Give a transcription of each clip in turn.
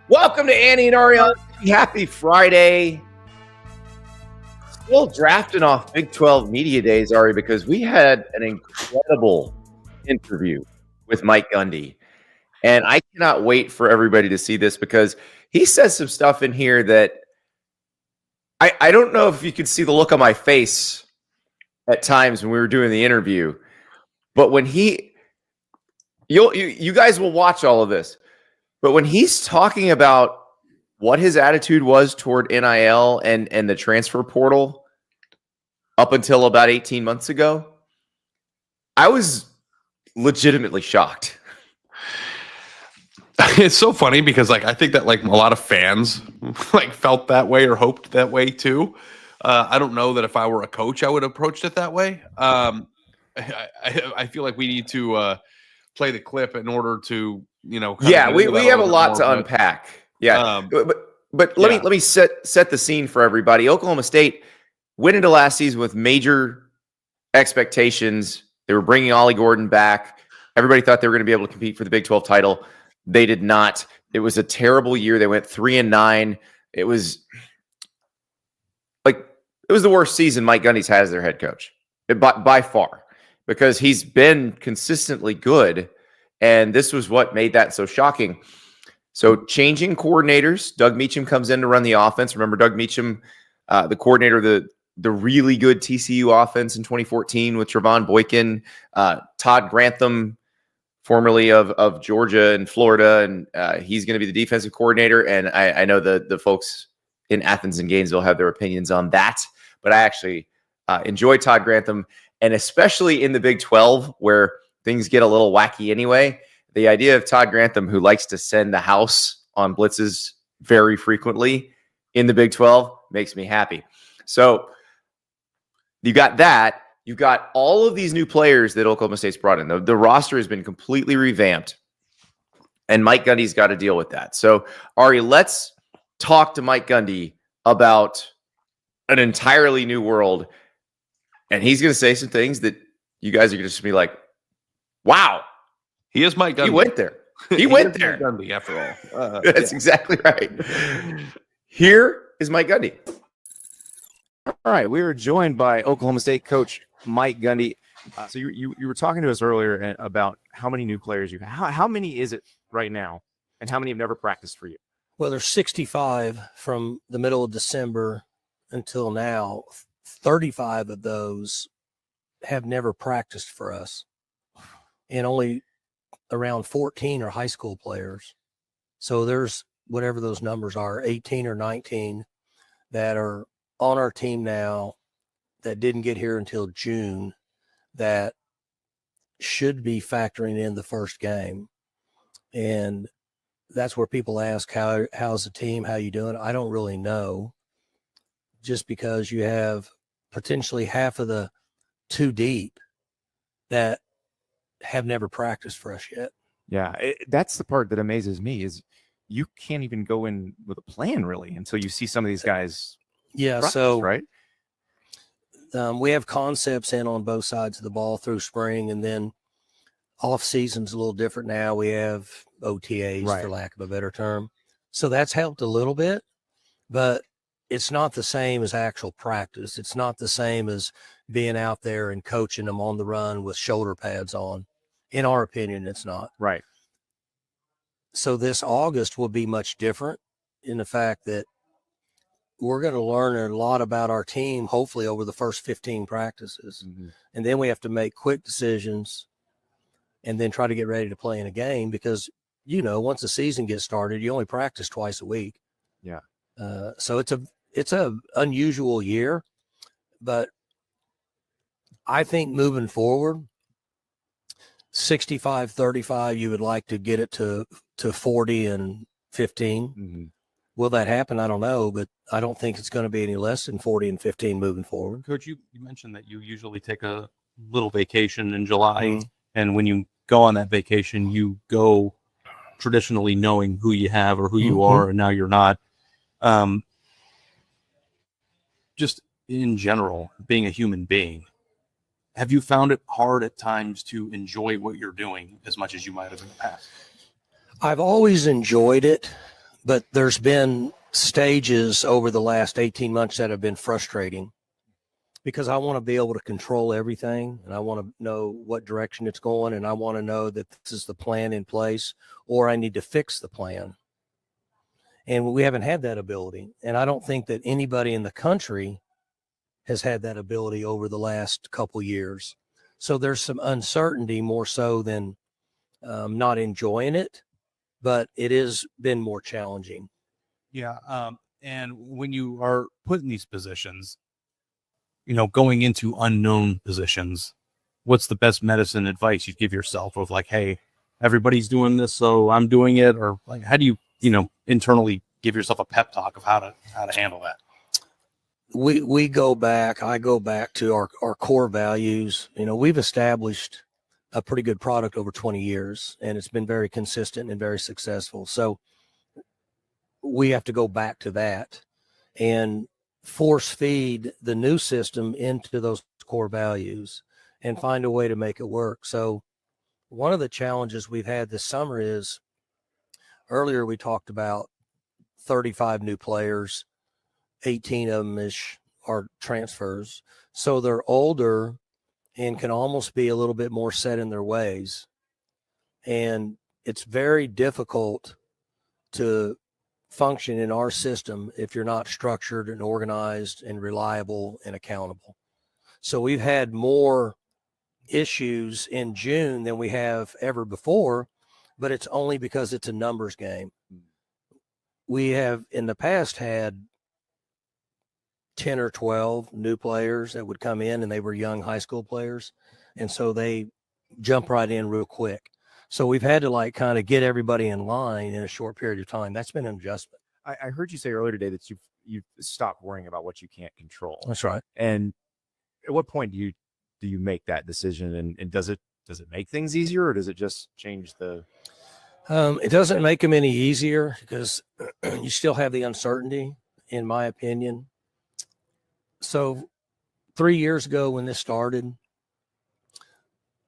Welcome to Annie and Ariana. Happy Friday. Still drafting off Big 12 Media Days, Ari, because we had an incredible interview with Mike Gundy. And I cannot wait for everybody to see this because he says some stuff in here that I don't know if you could see the look on my face at times when we were doing the interview. But when you guys will watch all of this. But when he's talking about what his attitude was toward NIL and the transfer portal up until about 18 months ago, I was legitimately shocked. It's so funny because I think that a lot of fans felt that way or hoped that way too. I don't know that if I were a coach, I would have approached it that way. I feel like we need to play the clip in order to, we have a lot to unpack. Yeah. But let me set the scene for everybody. Oklahoma State went into last season with major expectations. They were bringing Ollie Gordon back. Everybody thought they were going to be able to compete for the Big 12 title. They did not. It was a terrible year. They went 3-9. It was the worst season Mike Gundy's had as their head coach by far, because he's been consistently good. And this was what made that so shocking. So changing coordinators, Doug Meacham comes in to run the offense. Remember Doug Meacham, the coordinator of the really good TCU offense in 2014 with Trevon Boykin, Todd Grantham, formerly of Georgia and Florida, and he's going to be the defensive coordinator. And I know the folks in Athens and Gainesville have their opinions on that, but I actually enjoy Todd Grantham, and especially in the Big 12 where things get a little wacky anyway. The idea of Todd Grantham, who likes to send the house on blitzes very frequently in the Big 12, makes me happy. So you got that. You've got all of these new players that Oklahoma State's brought in. The roster has been completely revamped, and Mike Gundy's got to deal with that. So, Ari, let's talk to Mike Gundy about an entirely new world, and he's going to say some things that you guys are going to just be like, wow. He is Mike Gundy. He went there. He went there. Mike Gundy, after all. That's exactly right. Here is Mike Gundy. All right, we were joined by Oklahoma State coach Mike Gundy. So you were talking to us earlier about how many new players you have. How many is it right now, and how many have never practiced for you? Well, there's 65 from the middle of December until now. 35 of those have never practiced for us, and only around 14 are high school players. So there's whatever those numbers are, 18 or 19 that are on our team now that didn't get here until June, that should be factoring in the first game. And that's where people ask, how's the team? How you doing? I don't really know, just because you have potentially half of the two deep that have never practiced for us yet. Yeah, that's the part that amazes me, is you can't even go in with a plan really until you see some of these guys. Yeah, practice, so right. We have concepts in on both sides of the ball through spring, and then off season's a little different now. We have OTAs, right, for lack of a better term. So that's helped a little bit, but it's not the same as actual practice. It's not the same as being out there and coaching them on the run with shoulder pads on. In our opinion, it's not. Right. So this August will be much different in the fact that we're going to learn a lot about our team, hopefully over the first 15 practices. Mm-hmm. And then we have to make quick decisions and then try to get ready to play in a game, because, once the season gets started, you only practice twice a week. Yeah. So it's a unusual year, but I think moving forward, 65-35, you would like to get it to 40 and 15. Mm-hmm. Will that happen? I don't know, but I don't think it's going to be any less than 40 and 15 moving forward. Coach, you mentioned that you usually take a little vacation in July, and when you go on that vacation, you go traditionally knowing who you have or who you are, and now you're not. Just in general, being a human being, have you found it hard at times to enjoy what you're doing as much as you might have in the past? I've always enjoyed it, But there's been stages over the last 18 months that have been frustrating because I want to be able to control everything, and I want to know what direction it's going, and I want to know that this is the plan in place, or I need to fix the plan. And we haven't had that ability. And I don't think that anybody in the country has had that ability over the last couple years. So there's some uncertainty more so than not enjoying it, but it has been more challenging. Yeah. And when you are put in these positions, going into unknown positions, what's the best medicine advice you give yourself of like, hey, everybody's doing this, so I'm doing it? Or like, how do you, internally give yourself a pep talk of how to handle that? I go back to our core values. We've established a pretty good product over 20 years, and it's been very consistent and very successful. So we have to go back to that and force feed the new system into those core values and find a way to make it work. So one of the challenges we've had this summer is, earlier we talked about 35 new players, 18 of them are transfers. So they're older and can almost be a little bit more set in their ways. And it's very difficult to function in our system if you're not structured and organized and reliable and accountable. So we've had more issues in June than we have ever before, but it's only because it's a numbers game. We have in the past had 10 or 12 new players that would come in, and they were young high school players. And so they jump right in real quick. So we've had to kind of get everybody in line in a short period of time. That's been an adjustment. I heard you say earlier today that you've stopped worrying about what you can't control. That's right. And at what point do you make that decision? And does it make things easier, or does it just change the? It doesn't make them any easier because you still have the uncertainty, in my opinion. So 3 years ago when this started,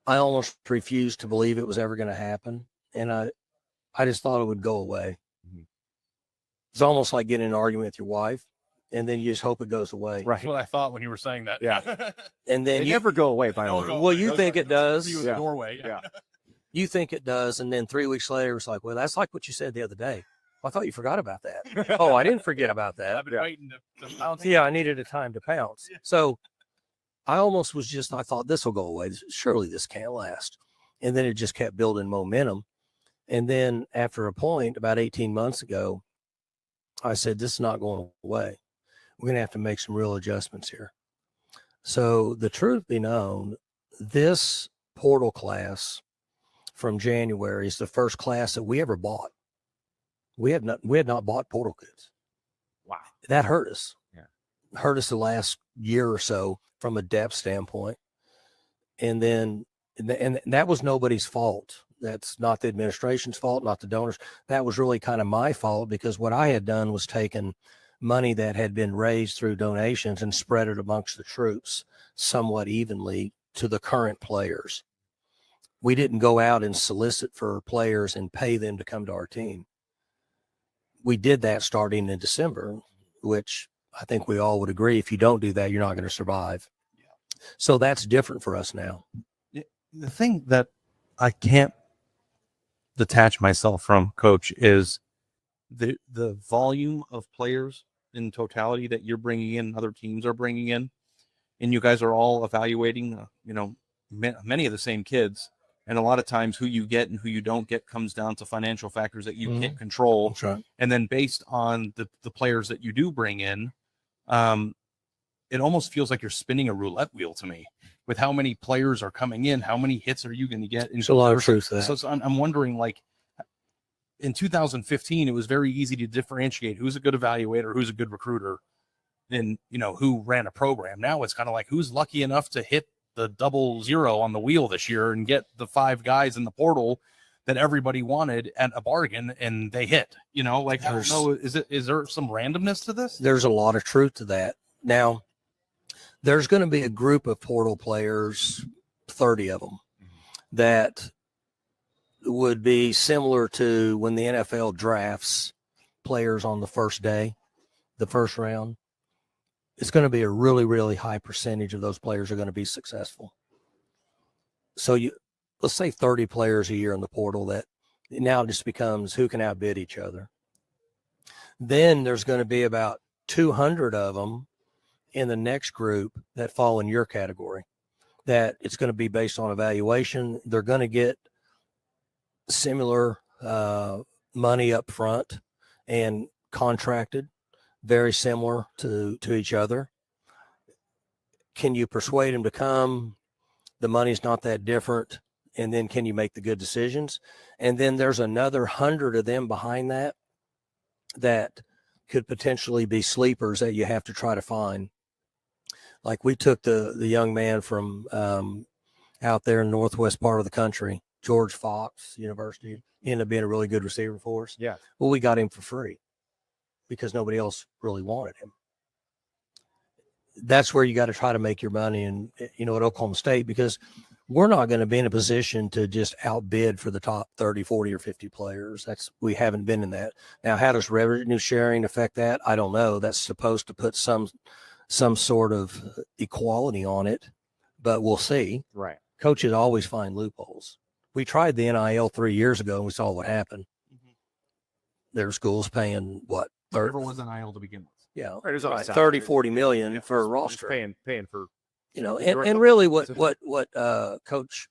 I almost refused to believe it was ever going to happen. And I just thought it would go away. Mm-hmm. It's almost like getting in an argument with your wife, and then you just hope it goes away. Right. That's what I thought when you were saying that. Yeah. And then They never go away finally. well, you think it does. Yeah. Doorway. Yeah. You think it does. And then 3 weeks later, it's like, well, that's like what you said the other day. Well, I thought you forgot about that. Oh, I didn't forget about that. I've been waiting to pounce. Yeah, I needed a time to pounce. So I almost I thought this will go away. Surely this can't last. And then it just kept building momentum. And then after a point, about 18 months ago, I said, this is not going away. We're going to have to make some real adjustments here. So the truth be known, this portal class from January is the first class that we ever bought. We had not bought portal kids. Wow. That hurt us. Yeah. Hurt us the last year or so from a depth standpoint. And that was nobody's fault. That's not the administration's fault, not the donors. That was really kind of my fault, because what I had done was taken money that had been raised through donations and spread it amongst the troops somewhat evenly to the current players. We didn't go out and solicit for players and pay them to come to our team. We did that starting in December, which I think we all would agree, if you don't do that, you're not going to survive. Yeah. So that's different for us now. The thing that I can't detach myself from, Coach, is the volume of players in totality that you're bringing in, other teams are bringing in, and you guys are all evaluating, many of the same kids. And a lot of times who you get and who you don't get comes down to financial factors that you can't control. That's right. And then based on the players that you do bring in, it almost feels like you're spinning a roulette wheel to me with how many players are coming in. How many hits are you going to get? There's a lot of truth to that. So I'm wondering, like, in 2015, it was very easy to differentiate who's a good evaluator, who's a good recruiter, and, who ran a program. Now it's kind of like, who's lucky enough to hit the 00 on the wheel this year and get the 5 guys in the portal that everybody wanted at a bargain, and they hit, I don't know. Is there some randomness to this? There's a lot of truth to that. Now, there's going to be a group of portal players, 30 of them, that would be similar to when the NFL drafts players on the first day, the first round, it's going to be a really, really high percentage of those players are going to be successful. So let's say 30 players a year in the portal, that now just becomes who can outbid each other. Then there's going to be about 200 of them in the next group that fall in your category, that it's going to be based on evaluation. They're going to get similar money up front and contracted, very similar to each other. Can you persuade them to come? The money's not that different. And then can you make the good decisions? And then there's another 100 of them behind that could potentially be sleepers that you have to try to find. Like we took the young man from out there in the northwest part of the country, George Fox University, ended up being a really good receiver for us. Yeah. Well, we got him for free because nobody else really wanted him. That's where you got to try to make your money, and at Oklahoma State, because we're not going to be in a position to just outbid for the top 30, 40, or 50 players. We haven't been in that. Now, how does revenue sharing affect that? I don't know. That's supposed to put some sort of equality on it, but we'll see. Right. Coaches always find loopholes. We tried the NIL 3 years ago and we saw what happened. There were schools paying what? Whatever was NIL to begin with. Yeah. Right, it was always 30, 40 million for a Just roster. paying for And really what Coach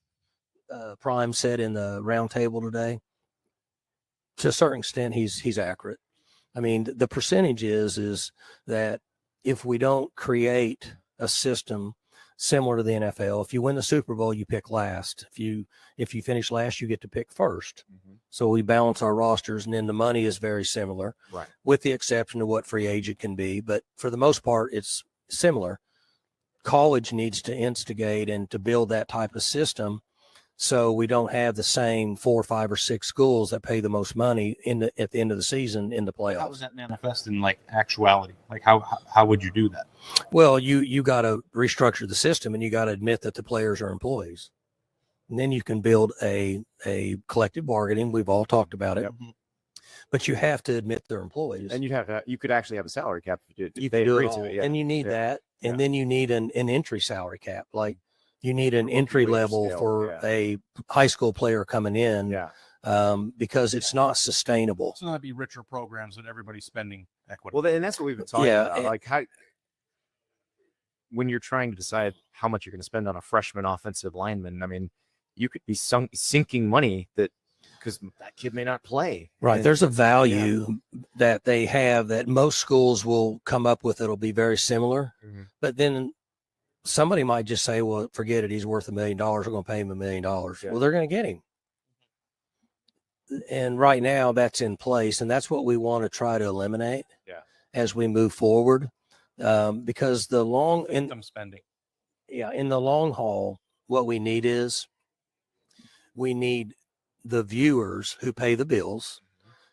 Prime said in the roundtable today, to a certain extent, he's accurate. I mean, the percentage is that if we don't create a system similar to the NFL, if you win the Super Bowl, you pick last. If you finish last, you get to pick first. Mm-hmm. So we balance our rosters, and then the money is very similar, right, with the exception of what free agent can be. But for the most part, it's similar. College needs to instigate and to build that type of system, so we don't have the same 4, 5, or 6 schools that pay the most money at the end of the season in the playoffs. How does that manifest in actuality? How would you do that? Well, you got to restructure the system, and you got to admit that the players are employees, and then you can build a collective bargaining. We've all talked about it. Yep. But you have to admit they're employees, and you could actually have a salary cap if you they can do agree it all. to it. Yeah. And you need that, and then you need an entry salary cap. Like you need an entry Wage level scale, for a high school player coming in, because it's not sustainable. So that'd be richer programs that everybody's spending equity. Well, and that's what we've been talking about. Like when you're trying to decide how much you're going to spend on a freshman offensive lineman, I mean, you could be sinking money because that kid may not play. Right. And there's a value that they have that most schools will come up with. It'll be very similar, but then somebody might just say, well, forget it. He's worth $1 million. We're going to pay him $1 million. Yeah. Well, they're going to get him. And right now that's in place. And that's what we want to try to eliminate as we move forward. Because Victim spending. In the long haul, what we need the viewers who pay the bills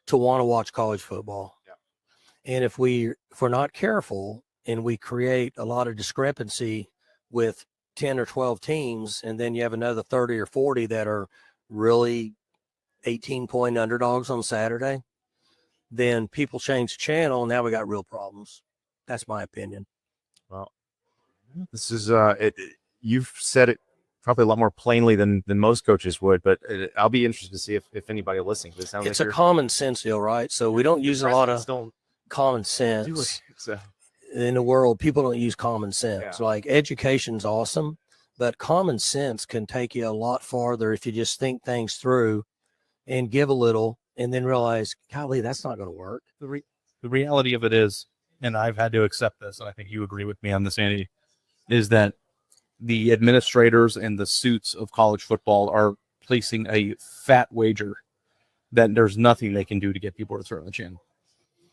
to want to watch college football. And if we're not careful and we create a lot of discrepancy with 10 or 12 teams, and then you have another 30 or 40 that are really 18-point underdogs on Saturday, then people change the channel, and now we got real problems. That's my opinion. Well, this is you've said it probably a lot more plainly than most coaches would, but I'll be interested to see if anybody listening. It sounds It's like a common sense deal, right? So we don't use a lot of common sense. do it. So. In the world, people don't use common sense. Yeah. Like education's awesome, but common sense can take you a lot farther if you just think things through and give a little and then realize, golly, that's not going to work. The reality of it is, and I've had to accept this, and I think you agree with me on this, Andy, is that the administrators and the suits of college football are placing a fat wager that there's nothing they can do to get people to throw on the chin.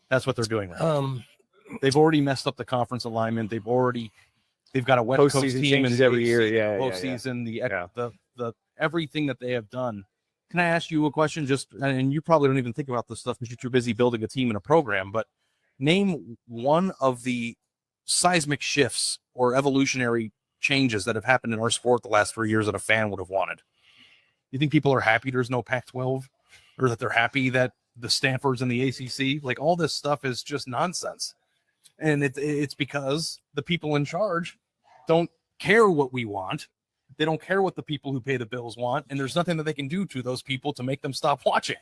That's what they're doing right now. They've already messed up the conference alignment. They've got a West Coast team and every year. postseason, the everything that they have done. Can I ask you a question? And you probably don't even think about this stuff because you're too busy building a team and a program, but name one of the seismic shifts or evolutionary changes that have happened in our sport the last 3 years that a fan would have wanted. You think people are happy there's no Pac-12, or that they're happy that the Stanfords and the ACC. Like all this stuff is just nonsense. And it's because the people in charge don't care what we want. They don't care what the people who pay the bills want. And there's nothing that they can do to those people to make them stop watching.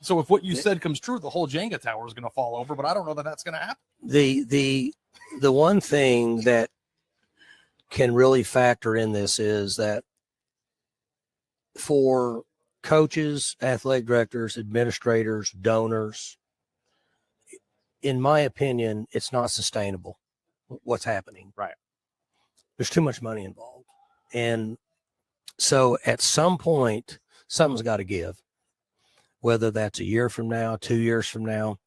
So if what you said comes true, the whole Jenga tower is going to fall over, but I don't know that that's going to happen. The one thing that can really factor in this is that for coaches, athletic directors, administrators, donors, in my opinion, it's not sustainable what's happening. Right. There's too much money involved. And so at some point, something's got to give, whether that's a year from now, 2 years from now,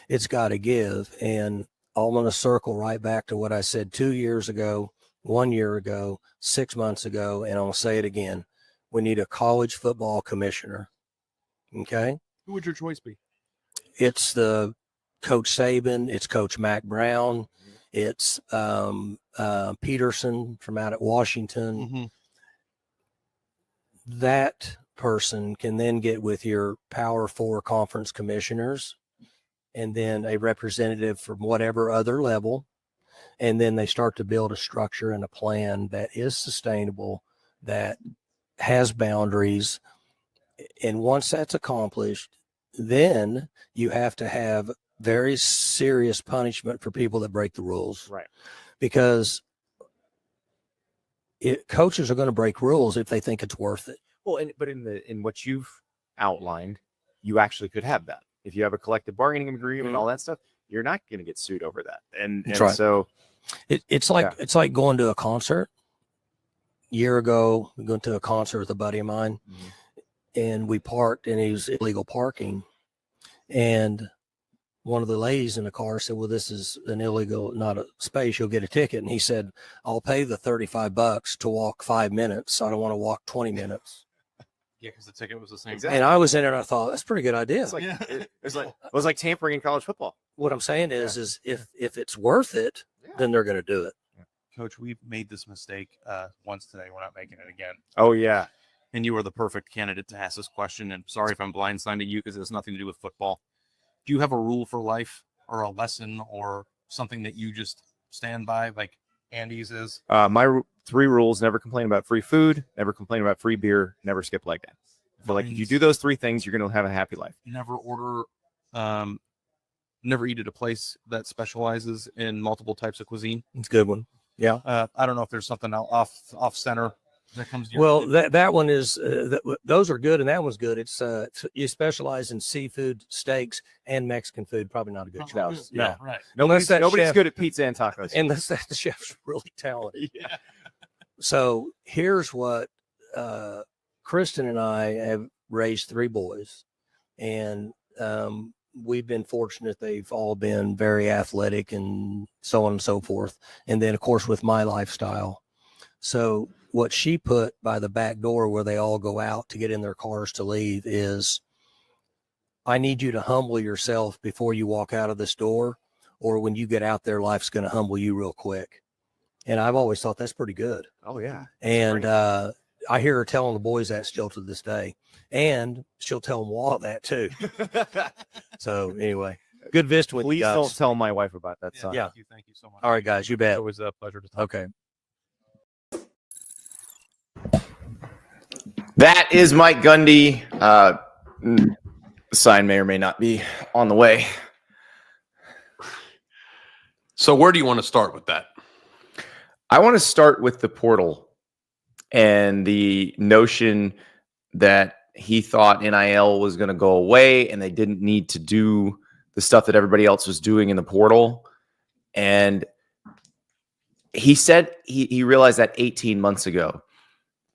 it's got to give. And I'm going to circle right back to what I said 2 years ago, 1 year ago, 6 months ago, and I'll say it again. We need a college football commissioner. Okay. Who would your choice be? It's the Coach Saban. It's Coach Mac Brown. It's Peterson from out at Washington. Mm-hmm. That person can then get with your Power 4 conference commissioners and then a representative from whatever other level. And then they start to build a structure and a plan that is sustainable, that has boundaries. And once that's accomplished, then you have to have very serious punishment for people that break the rules. Right. Because coaches are going to break rules if they think it's worth it. Well, but in what you've outlined, you actually could have that. If you have a collective bargaining agreement and all that stuff, you're not going to get sued over that. And right. So it's like going to a concert. A year ago, we went to a concert with a buddy of mine, and we parked, and it was illegal parking. And one of the ladies in the car said, well, this is an illegal, not a space. You'll get a ticket. And he said, I'll pay the $35 to walk 5 minutes. I don't want to walk 20 minutes. Yeah, because the ticket was the same. Exactly. And I was in there and I thought, that's a pretty good idea. It's like, it was like tampering in college football. What I'm saying is if it's worth it, then they're going to do it. Coach, we've made this mistake once today. We're not making it again. Oh, yeah. And you are the perfect candidate to ask this question. And sorry if I'm blindsiding you because it has nothing to do with football. Do you have a rule for life or a lesson or something that you just stand by, like Andy's is? My 3 rules: never complain about free food, never complain about free beer, never skip leg day. So like if you do those 3 things, you're going to have a happy life. Never order, never eat at a place that specializes in multiple types of cuisine. It's a good one. Yeah. I don't know if there's something off center that comes to your Well, that one is those are good, and that one's good. It's you specialize in seafood, steaks, and Mexican food. Probably not a good choice. Yeah, No. right. Nobody's chef, good at pizza and tacos. unless that chef's really talented. Yeah. So here's what Kristen and I have raised 3 boys, and we've been fortunate. They've all been very athletic and so on and so forth. And then, of course, with my lifestyle. So what she put by the back door where they all go out to get in their cars to leave is, I need you to humble yourself before you walk out of this door, or when you get out there, life's going to humble you real quick. And I've always thought that's pretty good. Oh, yeah. And I hear her telling the boys that still to this day. And she'll tell them Walt that too. So anyway, good visiting with Please you guys. don't tell my wife about that, son. Yeah. Thank you so much. All right, guys, you bet. It was a pleasure to talk. Okay. That is Mike Gundy. The sign may or may not be on the way. So where do you want to start with that? I want to start with the portal and the notion that he thought NIL was going to go away and they didn't need to do the stuff that everybody else was doing in the portal. And he said he realized that 18 months ago,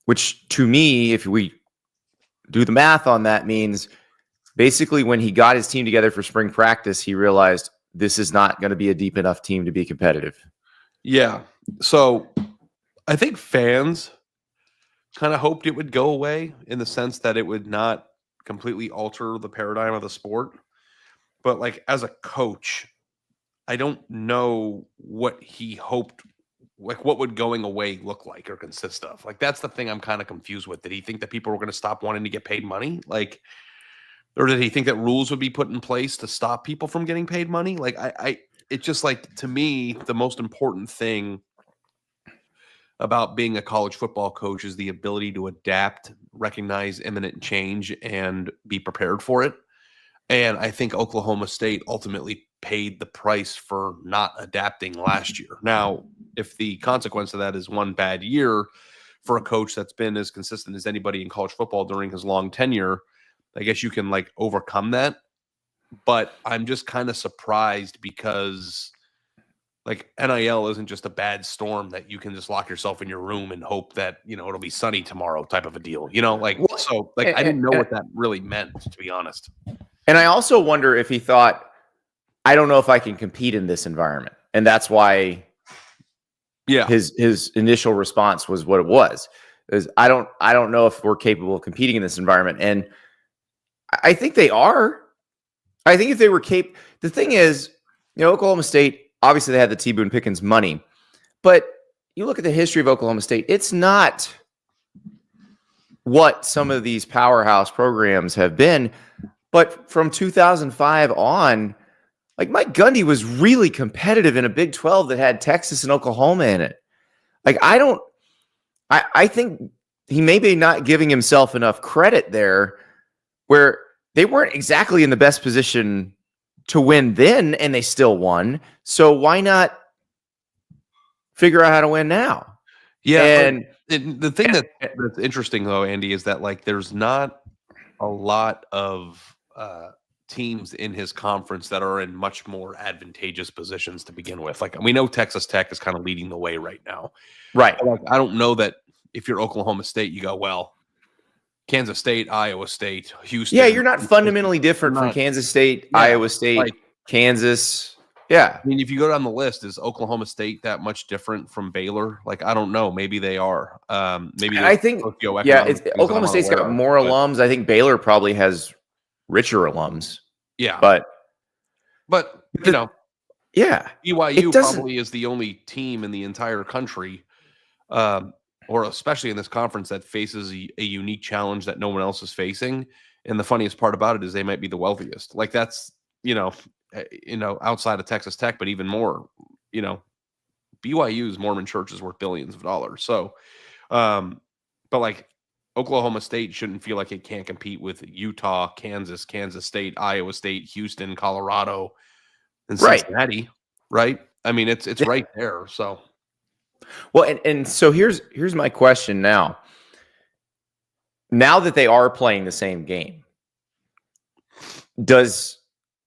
which to me, if we do the math on that, means basically when he got his team together for spring practice, he realized this is not going to be a deep enough team to be competitive. Yeah. So I think fans kind of hoped it would go away in the sense that it would not completely alter the paradigm of the sport. But like as a coach, I don't know what he hoped, like what would going away look like or consist of. Like that's the thing I'm kind of confused with. Did he think that people were going to stop wanting to get paid money? Like Or did he think that rules would be put in place to stop people from getting paid money? Like it's just like, to me, the most important thing about being a college football coach is the ability to adapt, recognize imminent change, and be prepared for it. And I think Oklahoma State ultimately paid the price for not adapting last year. Now, if the consequence of that is one bad year for a coach that's been as consistent as anybody in college football during his long tenure, I guess you can like overcome that. But I'm just kind of surprised because like NIL isn't just a bad storm that you can just lock yourself in your room and hope that, it'll be sunny tomorrow type of a deal, like, Well, so like, I didn't know what that really meant, to be honest. And I also wonder if he thought, I don't know if I can compete in this environment. And that's why his initial response was what it was. Is I don't know if we're capable of competing in this environment. And I think they are. I think if they were the thing is, Oklahoma State, obviously they had the T. Boone Pickens money, but you look at the history of Oklahoma State, it's not what some of these powerhouse programs have been. But from 2005 on, like Mike Gundy was really competitive in a Big 12 that had Texas and Oklahoma in it. Like I think he may be not giving himself enough credit there, where they weren't exactly in the best position to win then, and they still won. So why not figure out how to win now? Yeah. And the thing that's interesting though, Andy, is that like there's not a lot of teams in his conference that are in much more advantageous positions to begin with. Like we know Texas Tech is kind of leading the way right now. right. Like, I don't know that if you're Oklahoma State, you go, well, Kansas State, Iowa State, Houston. Yeah, you're not fundamentally different from Kansas State, Iowa State, Kansas. Yeah. I mean, if you go down the list, is Oklahoma State that much different from Baylor? Like, I don't know. Maybe they are. Maybe I think, Oklahoma State's got more alums. I think Baylor probably has richer alums. Yeah. But yeah, BYU probably is the only team in the entire country, or especially in this conference, that faces a unique challenge that no one else is facing. And the funniest part about it is they might be the wealthiest. Like that's, outside of Texas Tech, but even more, BYU's Mormon church is worth billions of dollars. So, but like Oklahoma State shouldn't feel like it can't compete with Utah, Kansas, Kansas State, Iowa State, Houston, Colorado, and Cincinnati, right? I mean, it's right there. So, well, and so here's my question now. Now that they are playing the same game, because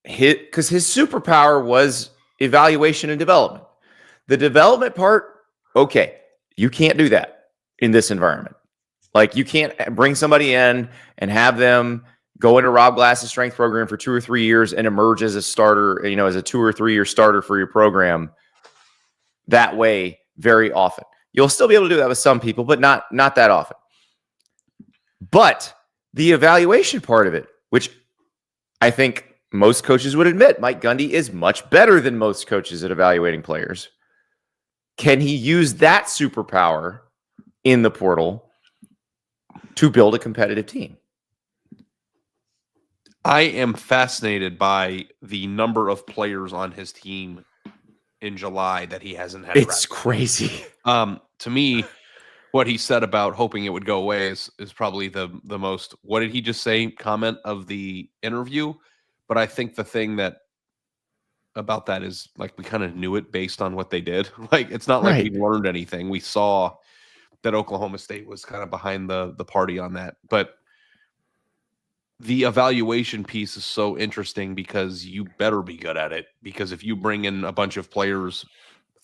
his superpower was evaluation and development. The development part, okay, you can't do that in this environment. Like you can't bring somebody in and have them go into Rob Glass's strength program for 2 or 3 years and emerge as a starter, as a 2 or 3 year starter for your program that way very often. You'll still be able to do that with some people, but not that often. But the evaluation part of it, which I think most coaches would admit, Mike Gundy is much better than most coaches at evaluating players. Can he use that superpower in the portal to build a competitive team? I am fascinated by the number of players on his team in July that he hasn't had. It's crazy. To me, what he said about hoping it would go away is probably the most, what did he just say, comment of the interview. But I think the thing that about that is like we kind of knew it based on what they did. Like it's not like we learned anything. We saw that Oklahoma State was kind of behind the party on that. But the evaluation piece is so interesting because you better be good at it. Because if you bring in a bunch of players,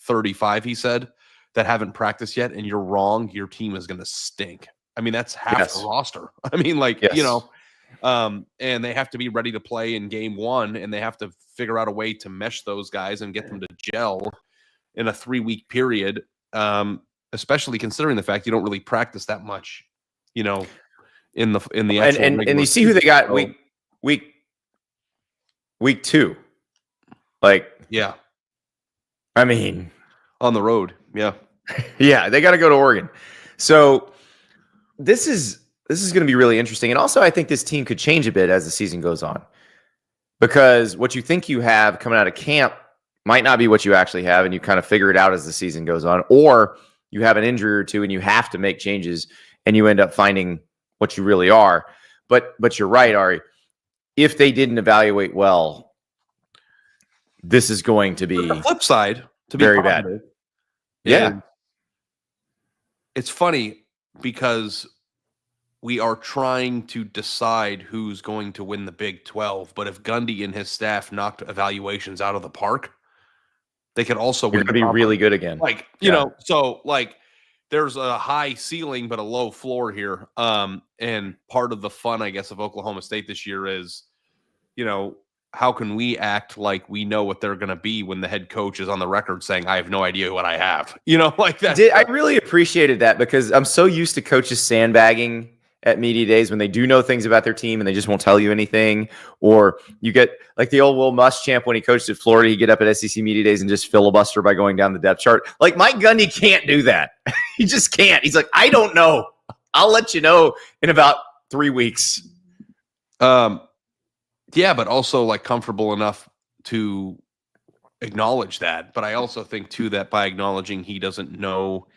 35, he said, that haven't practiced yet, and you're wrong, your team is going to stink. I mean, that's half the roster. I mean, like, and they have to be ready to play in game one, and they have to figure out a way to mesh those guys and get them to gel in a 3-week period. Especially considering the fact you don't really practice that much, in the actual and you see who they got week 2. Like, yeah. I mean, on the road. Yeah. Yeah, they got to go to Oregon. So this is this is going to be really interesting. And also, I think this team could change a bit as the season goes on, because what you think you have coming out of camp might not be what you actually have, and you kind of figure it out as the season goes on, or you have an injury or two and you have to make changes and you end up finding what you really are. But you're right, Ari. If they didn't evaluate well, this is going to be But the flip side, to be very bad. positive, Yeah. is it's funny because we are trying to decide who's going to win the Big 12. But if Gundy and his staff knocked evaluations out of the park, they could also You're win. going to be really good again. Like, so like there's a high ceiling but a low floor here. And part of the fun, I guess, of Oklahoma State this year is, how can we act like we know what they're going to be when the head coach is on the record saying, I have no idea what I have, like that. I really appreciated that, because I'm so used to coaches sandbagging at media days when they do know things about their team and they just won't tell you anything. Or you get like the old Will Muschamp when he coached at Florida, he'd get up at SEC media days and just filibuster by going down the depth chart. Like Mike Gundy can't do that. He just can't. He's like, I don't know. I'll let you know in about 3 weeks. Yeah, but also like comfortable enough to acknowledge that. But I also think too that by acknowledging he doesn't know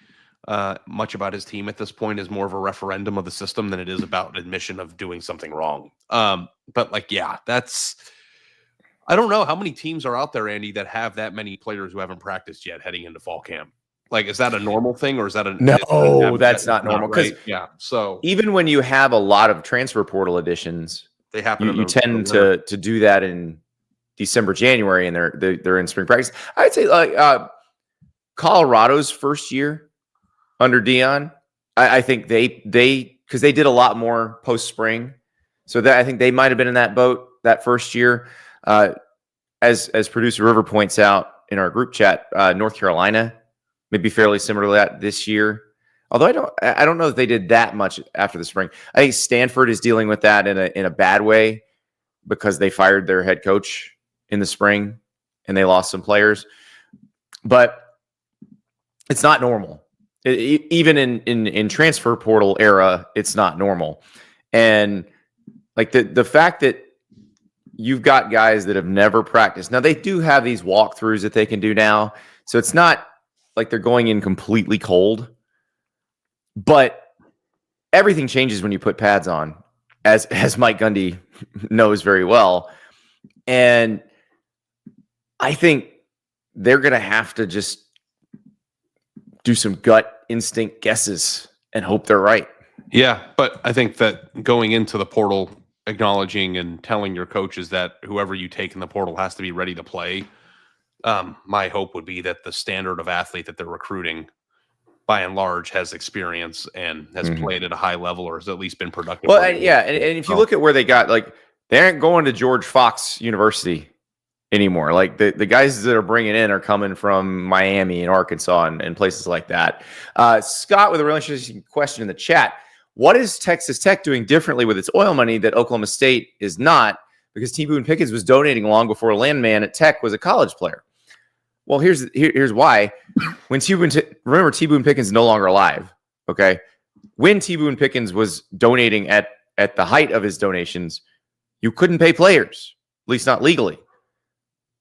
much about his team at this point is more of a referendum of the system than it is about admission of doing something wrong. But like, yeah, I don't know how many teams are out there, Andy, that have that many players who haven't practiced yet heading into fall camp. Like, is that a normal thing, or is that No, that's not normal. Because yeah, so even when you have a lot of transfer portal additions, they happen. You tend to do that in December, January, and they're in spring practice. I'd say like Colorado's first year under Dion, I think they because they did a lot more post spring, so that I think they might have been in that boat that first year. As producer River points out in our group chat, North Carolina may be fairly similar to that this year. Although I don't know if they did that much after the spring. I think Stanford is dealing with that in a bad way, because they fired their head coach in the spring and they lost some players. But it's not normal. Even in transfer portal era, it's not normal. And like the fact that you've got guys that have never practiced. Now, they do have these walkthroughs that they can do now. So it's not like they're going in completely cold. But everything changes when you put pads on, as Mike Gundy knows very well. And I think they're going to have to just do some gut instinct guesses and hope they're right. Yeah, but I think that going into the portal, acknowledging and telling your coaches that whoever you take in the portal has to be ready to play. My hope would be that the standard of athlete that they're recruiting, by and large, has experience and has played at a high level, or has at least been productive. Well, and if you look at where they got, like, they aren't going to George Fox University anymore. Like the guys that are bringing in are coming from Miami and Arkansas and places like that. Scott with a really interesting question in the chat. What is Texas Tech doing differently with its oil money that Oklahoma State is not? Because T. Boone Pickens was donating long before Landman at Tech was a college player. Well, here's why. When remember, T. Boone Pickens is no longer alive. Okay, when T. Boone Pickens was donating at the height of his donations, you couldn't pay players, at least not legally.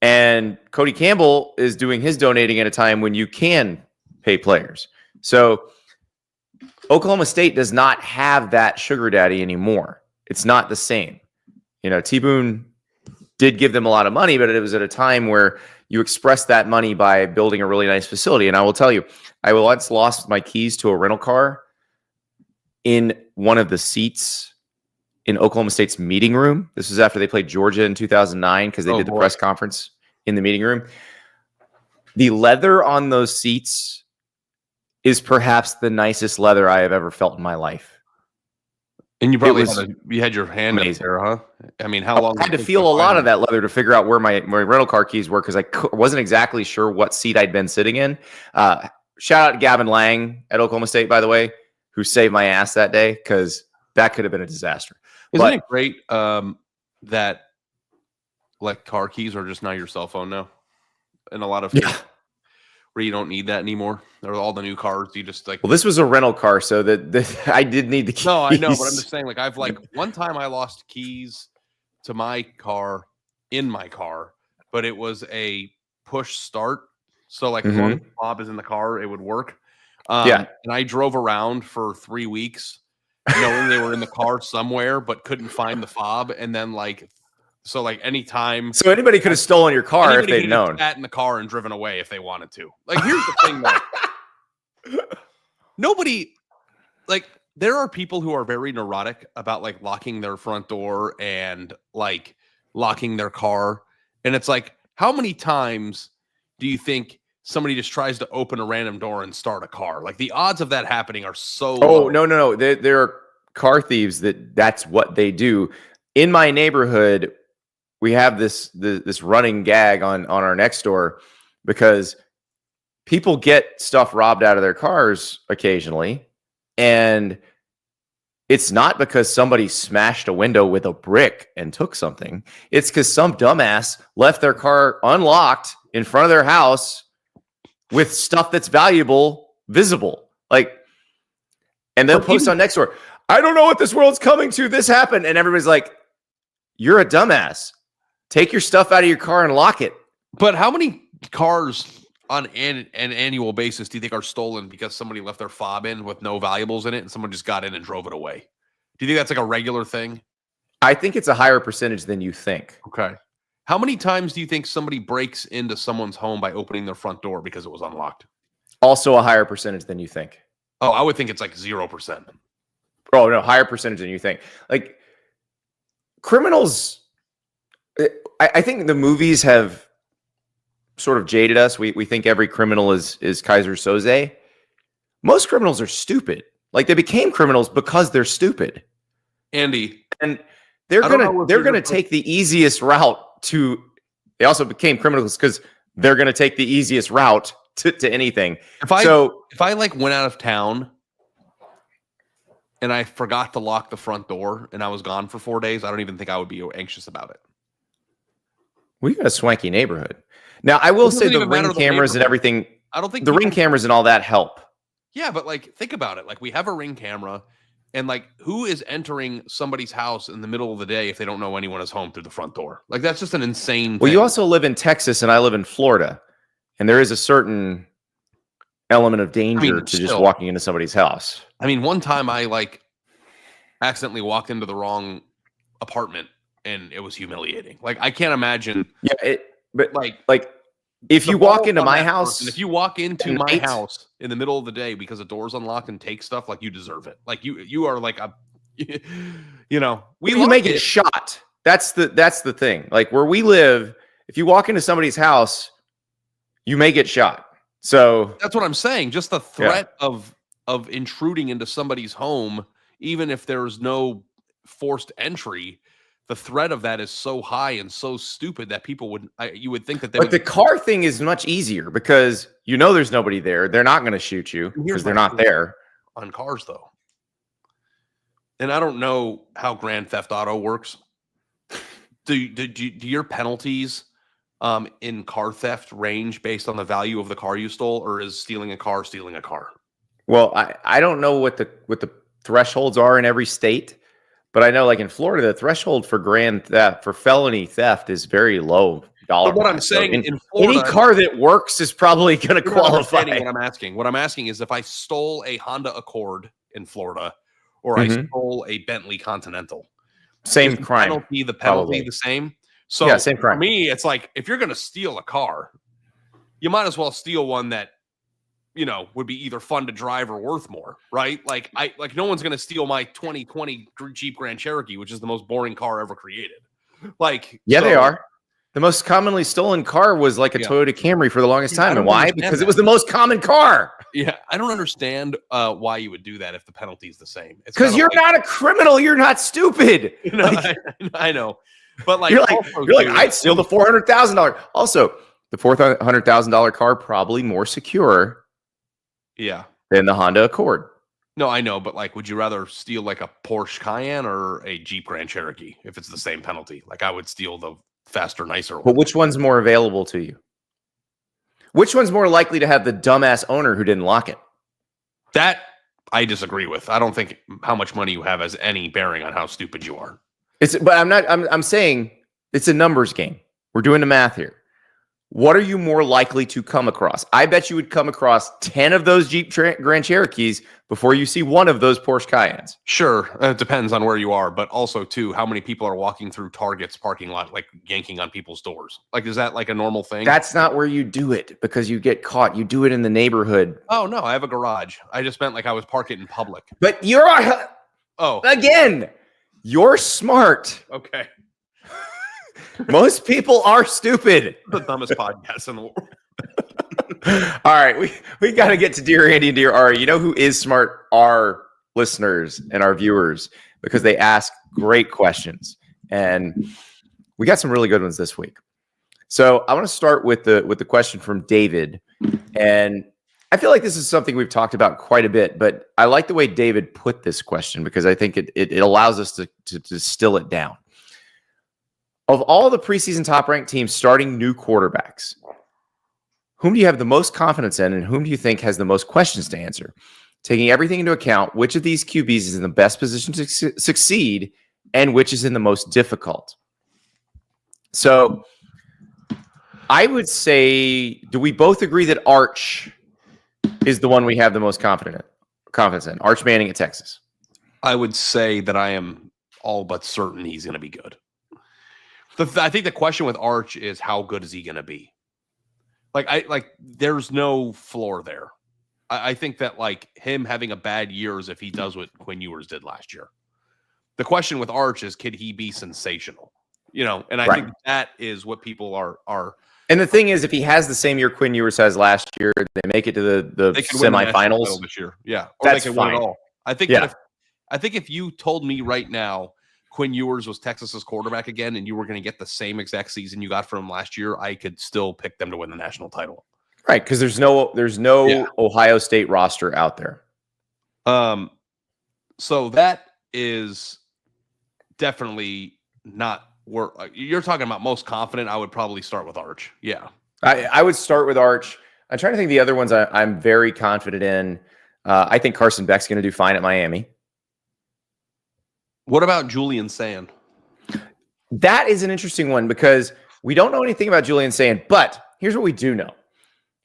And Cody Campbell is doing his donating at a time when you can pay players. So Oklahoma State does not have that sugar daddy anymore. It's not the same. T. Boone did give them a lot of money, but it was at a time where you expressed that money by building a really nice facility. And I will tell you, I once lost my keys to a rental car in one of the seats in Oklahoma State's meeting room. This was after they played Georgia in 2009, because they did the press conference in the meeting room. The leather on those seats is perhaps the nicest leather I have ever felt in my life. And you probably had your hand in there, huh? I mean, how long? I had to feel a lot of that leather to figure out where my rental car keys were, because I wasn't exactly sure what seat I'd been sitting in. Shout out to Gavin Lang at Oklahoma State, by the way, who saved my ass that day, because that could have been a disaster. Isn't it great that like car keys are just now your cell phone now? In a lot of where you don't need that anymore. Or all the new cars, you just like. Well, this was a rental car, so that I did need the keys. No, I know, but I'm just saying, like, I've like one time I lost keys to my car in my car, but it was a push start. So like as long as Bob is in the car, it would work. And I drove around for 3 weeks knowing they were in the car somewhere, but couldn't find the fob. And then like, so like anytime. So anybody could have stolen your car if they'd known. Sat in the car and driven away if they wanted to. Like, here's the thing though. Nobody, like, there are people who are very neurotic about like locking their front door and like locking their car. And it's like, how many times do you think somebody just tries to open a random door and start a car? Like, the odds of that happening are so low. No. There are car thieves that's what they do. In my neighborhood, we have this running gag on our next door because people get stuff robbed out of their cars occasionally. And it's not because somebody smashed a window with a brick and took something. It's because some dumbass left their car unlocked in front of their house with stuff that's valuable visible. Like, and they'll post on Nextdoor, I don't know what this world's coming to. This happened. And everybody's like, you're a dumbass. Take your stuff out of your car and lock it. But how many cars on an annual basis do you think are stolen because somebody left their fob in with no valuables in it and someone just got in and drove it away? Do you think that's like a regular thing? I think it's a higher percentage than you think. Okay. How many times do you think somebody breaks into someone's home by opening their front door because it was unlocked? Also a higher percentage than you think. Oh, I would think it's like 0%. Oh, no, higher percentage than you think. Like, criminals, I think the movies have sort of jaded us. We think every criminal is Kaiser Soze. Most criminals are stupid. Like, they became criminals because they're stupid. Andy. And they're gonna take the easiest route to. They also became criminals because they're gonna take the easiest route to anything. If I like went out of town and I forgot to lock the front door and I was gone for 4 days, I don't even think I would be anxious about it. We got a swanky neighborhood. Now, I will say the ring cameras and everything. I don't think the ring cameras and all that help. Yeah, but like, think about it. Like, we have a ring camera, and like, who is entering somebody's house in the middle of the day if they don't know anyone is home through the front door? Like, that's just an insane Well, thing. you also live in Texas, and I live in Florida, and there is a certain element of danger to just walking into somebody's house. I mean, one time I like accidentally walked into the wrong apartment, and it was humiliating. Like, I can't imagine. Yeah, but like if you walk into my house, and if you walk into my house in the middle of the day because the door's unlocked and take stuff, like, you deserve it. Like, you are like a, you know, you may get shot. That's the thing. Like, where we live, if you walk into somebody's house, you may get shot. So that's what I'm saying. Just the threat of intruding into somebody's home, even if there's no forced entry, the threat of that is so high and so stupid that people you would think that they would. The car thing is much easier because there's nobody there. They're not going to shoot you because they're not there. On cars, though. And I don't know how Grand Theft Auto works. Do your penalties in car theft range based on the value of the car you stole, or is stealing a car? Well, I don't know what the thresholds are in every state. But I know, like, in Florida, the threshold for for felony theft is very low dollar. But what I'm saying, in Florida, any car that works is probably going to qualify. What I'm asking is, if I stole a Honda Accord in Florida, or I stole a Bentley Continental, same crime. The penalty the same. So yeah, same crime. For me, it's like, if you're going to steal a car, you might as well steal one that, would be either fun to drive or worth more, right? Like, no one's going to steal my 2020 Jeep Grand Cherokee, which is the most boring car ever created. Like, they are. The most commonly stolen car was like a Toyota Camry for the longest time. And why? Because it was the most common car. Yeah. I don't understand why you would do that if the penalty is the same. Because you're not a criminal. You're not stupid. I know. But like, you're like, I'd steal the $400,000. Also, the $400,000 car probably more secure. Yeah. Than the Honda Accord. No, I know, but like, would you rather steal like a Porsche Cayenne or a Jeep Grand Cherokee if it's the same penalty? Like, I would steal the faster, nicer one. But which one's more available to you? Which one's more likely to have the dumbass owner who didn't lock it? That I disagree with. I don't think how much money you have has any bearing on how stupid you are. But I'm saying it's a numbers game. We're doing the math here. What are you more likely to come across? I bet you would come across 10 of those Jeep Grand Cherokees before you see one of those Porsche Cayennes. Sure, it depends on where you are, but also too, how many people are walking through Target's parking lot, like yanking on people's doors? Like, is that like a normal thing? That's not where you do it because you get caught. You do it in the neighborhood. Oh no, I have a garage. I just meant like I was parking in public. But you're smart. Okay. Most people are stupid. The dumbest podcast in the world. All right, we got to get to Dear Andy and Dear Ari. You know who is smart? Our listeners and our viewers, because they ask great questions, and we got some really good ones this week. So I want to start with the question from David, and I feel like this is something we've talked about quite a bit, but I like the way David put this question because I think it allows us to distill it down. Of all the preseason top-ranked teams starting new quarterbacks, whom do you have the most confidence in and whom do you think has the most questions to answer? Taking everything into account, which of these QBs is in the best position to succeed and which is in the most difficult? So I would say, do we both agree that Arch is the one we have the most confidence in? Arch Manning at Texas. I would say that I am all but certain he's going to be good. I think the question with Arch is how good is he going to be? There's no floor there. I think that like him having a bad year is if he does what Quinn Ewers did last year. The question with Arch is, could he be sensational? And I think that is what people are. And the thing is, if he has the same year Quinn Ewers has last year, they make it to the semifinals this year. Yeah, or that's fine. Win it all. I think. Yeah. If you told me right now Quinn Ewers was Texas's quarterback again, and you were going to get the same exact season you got from him last year, I could still pick them to win the national title. Right, because there's no Ohio State roster out there. So that is definitely not where you're talking about most confident. I would probably start with Arch. Yeah, I would start with Arch. I'm trying to think of the other ones I'm very confident in. I think Carson Beck's going to do fine at Miami. What about Julian Sand? That is an interesting one because we don't know anything about Julian Sand, but here's what we do know.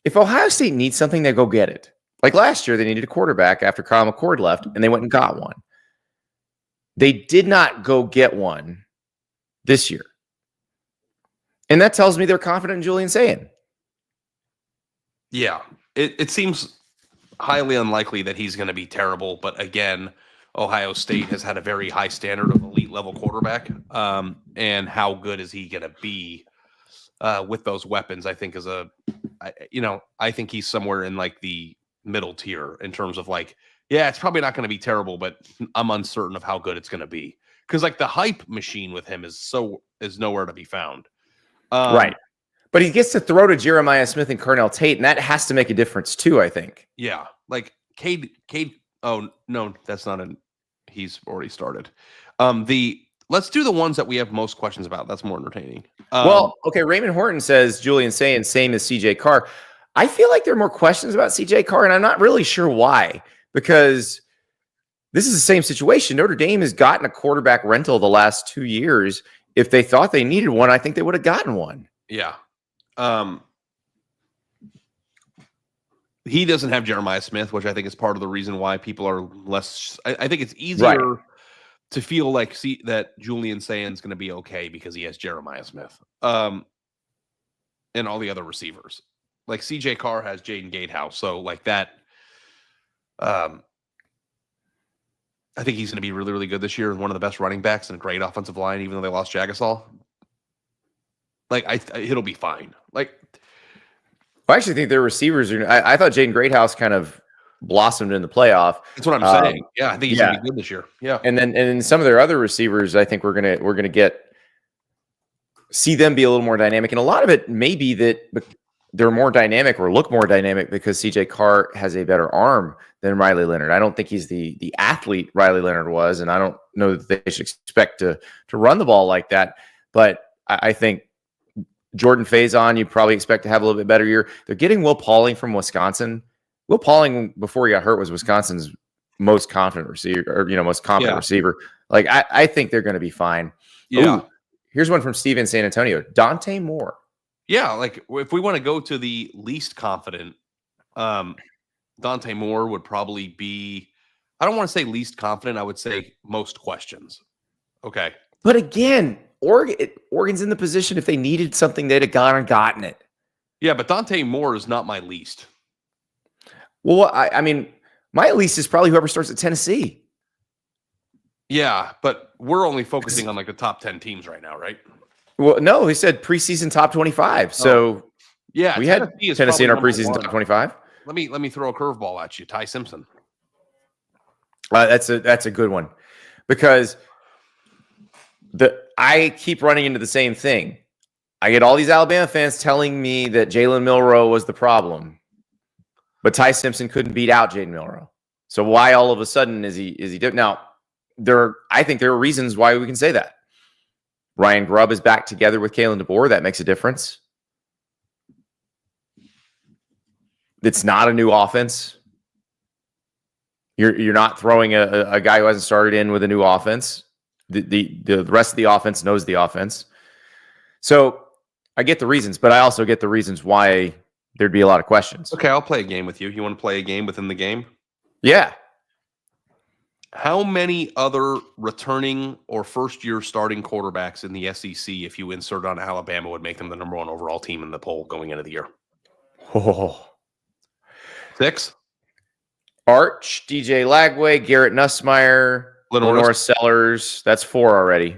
If Ohio State needs something, they go get it. Like last year, they needed a quarterback after Kyle McCord left, and they went and got one. They did not go get one this year. And that tells me they're confident in Julian Sand. Yeah, it seems highly unlikely that he's going to be terrible, but again, Ohio State has had a very high standard of elite level quarterback. And how good is he going to be with those weapons? I think I think he's somewhere in like the middle tier in terms of like, yeah, it's probably not going to be terrible, but I'm uncertain of how good it's going to be. Cause like the hype machine with him is nowhere to be found. Right. But he gets to throw to Jeremiah Smith and Cornell Tate, and that has to make a difference too, I think. Yeah. Like Cade. Oh no, that's not he's already started. Let's do the ones that we have most questions about. That's more entertaining. Okay. Raymond Horton says Julian Sand, same as CJ Carr. I feel like there are more questions about CJ Carr, and I'm not really sure why, because this is the same situation. Notre Dame has gotten a quarterback rental the last 2 years. If they thought they needed one, I think they would have gotten one. Yeah. He doesn't have Jeremiah Smith, which I think is part of the reason why people are less. I think it's easier to feel like that Julian Sand's going to be okay because he has Jeremiah Smith and all the other receivers. Like CJ Carr has Jaden Gatehouse, so like that. I think he's going to be really, really good this year and one of the best running backs and a great offensive line, even though they lost Jagasol. Like it'll be fine. Like. I actually think their receivers are. I thought Jaden Greathouse kind of blossomed in the playoff. That's what I'm saying. Yeah, I think he's gonna be good this year. Yeah, and then some of their other receivers, I think we're gonna see them be a little more dynamic, and a lot of it may be that they're more dynamic or look more dynamic because CJ Carr has a better arm than Riley Leonard. I don't think he's the athlete Riley Leonard was, and I don't know that they should expect to run the ball like that. But I think Jordan Faison, you probably expect to have a little bit better year. They're getting Will Pauling from Wisconsin. Will Pauling, before he got hurt, was Wisconsin's most confident receiver, or most confident receiver. Like, I think they're going to be fine. Yeah. Ooh, here's one from Steven San Antonio. Dante Moore. Yeah, like if we want to go to the least confident, Dante Moore would probably be, I don't want to say least confident, I would say most questions. Okay. But again, Oregon's in the position if they needed something, they'd have gone and gotten it. Yeah, but Dante Moore is not my least. Well, I mean, my least is probably whoever starts at Tennessee. Yeah, but we're only focusing on like the top 10 teams right now, right? Well, no, he said preseason top 25. So yeah, we had Tennessee in our preseason top 25. Let me throw a curveball at you, Ty Simpson. That's a good one, because I keep running into the same thing. I get all these Alabama fans telling me that Jalen Milroe was the problem, but Ty Simpson couldn't beat out Jaden Milroe. So why all of a sudden is he different? Now, I think there are reasons why we can say that. Ryan Grubb is back together with Kalen DeBoer. That makes a difference. It's not a new offense. You're not throwing a guy who hasn't started in with a new offense. The rest of the offense knows the offense. So I get the reasons, but I also get the reasons why there'd be a lot of questions. Okay, I'll play a game with you. You want to play a game within the game? Yeah. How many other returning or first-year starting quarterbacks in the SEC, if you insert on Alabama, would make them the number one overall team in the poll going into the year? Oh. 6? Arch, DJ Lagway, Garrett Nussmeier, Lenore Sellers. That's 4 already.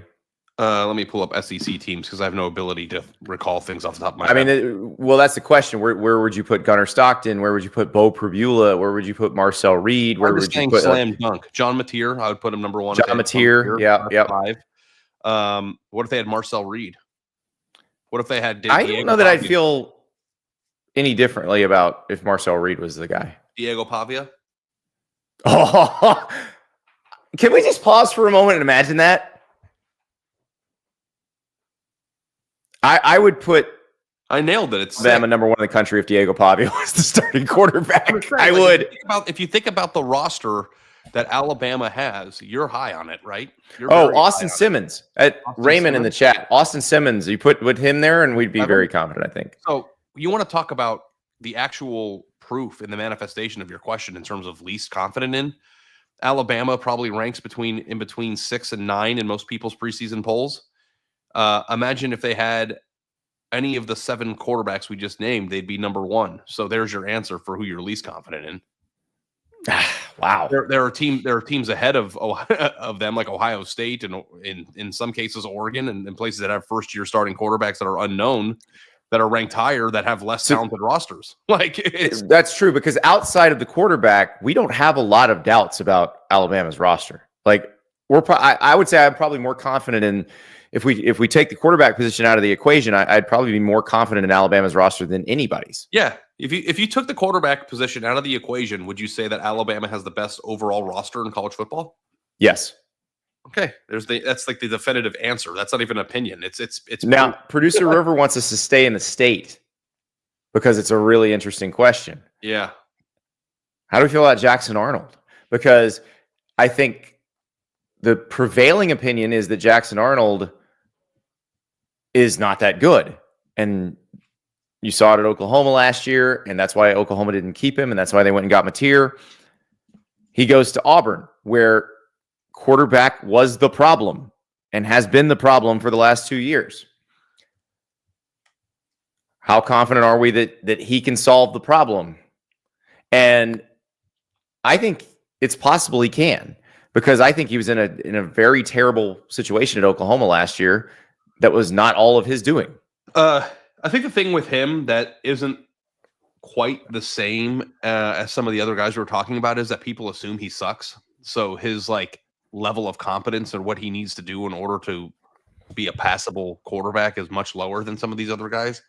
Let me pull up SEC teams because I have no ability to recall things off the top of my head. I mean, well, that's the question. Where would you put Gunnar Stockton? Where would you put Bo Pribula? Where would you put Marcel Reed? Where would you put slam dunk? John Mateer, I would put him number 1. John Mateer, yeah. 5. What if they had Marcel Reed? What if they had I don't know that I'd feel any differently about if Marcel Reed was the guy. Diego Pavia? Oh, can we just pause for a moment and imagine that? I would put. I nailed it. It's them a number 1 in the country if Diego Pavia was the starting quarterback. I would. If you think about the roster that Alabama has, you're high on it, right? Austin Simmons at Raymond in the chat. Austin Simmons, you put him there, and we'd be very confident, I think. So you want to talk about the actual proof in the manifestation of your question in terms of least confident in? Alabama probably ranks in between 6 and 9 in most people's preseason polls. Imagine if they had any of the 7 quarterbacks we just named, they'd be number 1. So there's your answer for who you're least confident in. Wow. There are teams ahead of them, like Ohio State and in some cases Oregon and places that have first year starting quarterbacks that are unknown, that are ranked higher, that have less talented rosters. That's true, because outside of the quarterback, we don't have a lot of doubts about Alabama's roster. Like I would say I'm probably more confident in. If we take the quarterback position out of the equation, I'd probably be more confident in Alabama's roster than anybody's. Yeah. If you took the quarterback position out of the equation, would you say that Alabama has the best overall roster in college football? Yes. Okay. That's like the definitive answer. That's not even an opinion. It's now Producer River wants us to stay in the state because it's a really interesting question. Yeah. How do we feel about Jackson Arnold? Because I think the prevailing opinion is that Jackson Arnold is not that good. And you saw it at Oklahoma last year, and that's why Oklahoma didn't keep him, and that's why they went and got Mateer. He goes to Auburn, where quarterback was the problem and has been the problem for the last 2 years. How confident are we that he can solve the problem? And I think it's possible he can, because I think he was in a very terrible situation at Oklahoma last year that was not all of his doing. I think the thing with him that isn't quite the same as some of the other guys we were talking about is that people assume he sucks. So his level of competence and what he needs to do in order to be a passable quarterback is much lower than some of these other guys.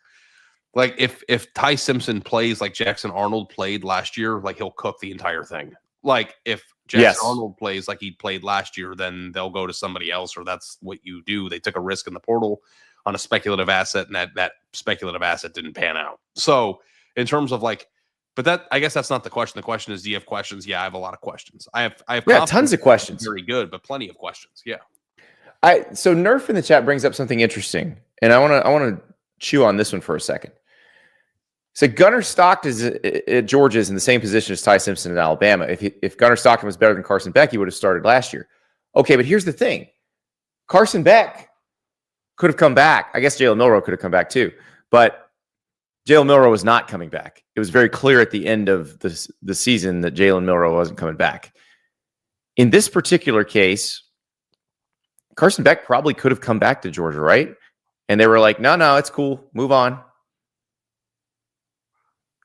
Like if Ty Simpson plays like Jackson Arnold played last year, he'll cook the entire thing. Like if Jackson Arnold plays like he played last year, then they'll go to somebody else, or that's what you do. They took a risk in the portal on a speculative asset, and that speculative asset didn't pan out. So in terms of like, but that, I guess that's not the question. The question is, do you have questions? Yeah, I have a lot of questions. I have tons of questions. Very good, but plenty of questions. Yeah. So Nerf in the chat brings up something interesting, and I want to chew on this one for a second. So Gunnar Stockton at Georgia is in the same position as Ty Simpson at Alabama. If Gunnar Stockton was better than Carson Beck, he would have started last year. Okay, but here's the thing. Carson Beck could have come back. I guess Jalen Milroe could have come back too. But Jalen Milroe was not coming back. It was very clear at the end of the season that Jalen Milroe wasn't coming back. In this particular case, Carson Beck probably could have come back to Georgia, right? And they were like, no, it's cool. Move on.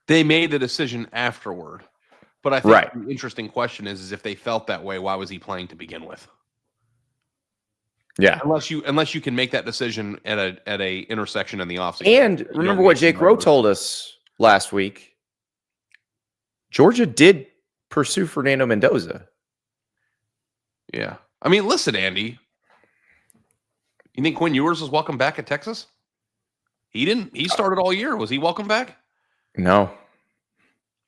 They made the decision afterward. But I think the interesting question is if they felt that way, why was he playing to begin with? Yeah. Unless you can make that decision at a intersection in the offseason. And remember what Jake Rowe told us last week. Georgia did pursue Fernando Mendoza. Yeah. I mean, listen, Andy. You think Quinn Ewers was welcome back at Texas? He didn't. He started all year. Was he welcome back? No.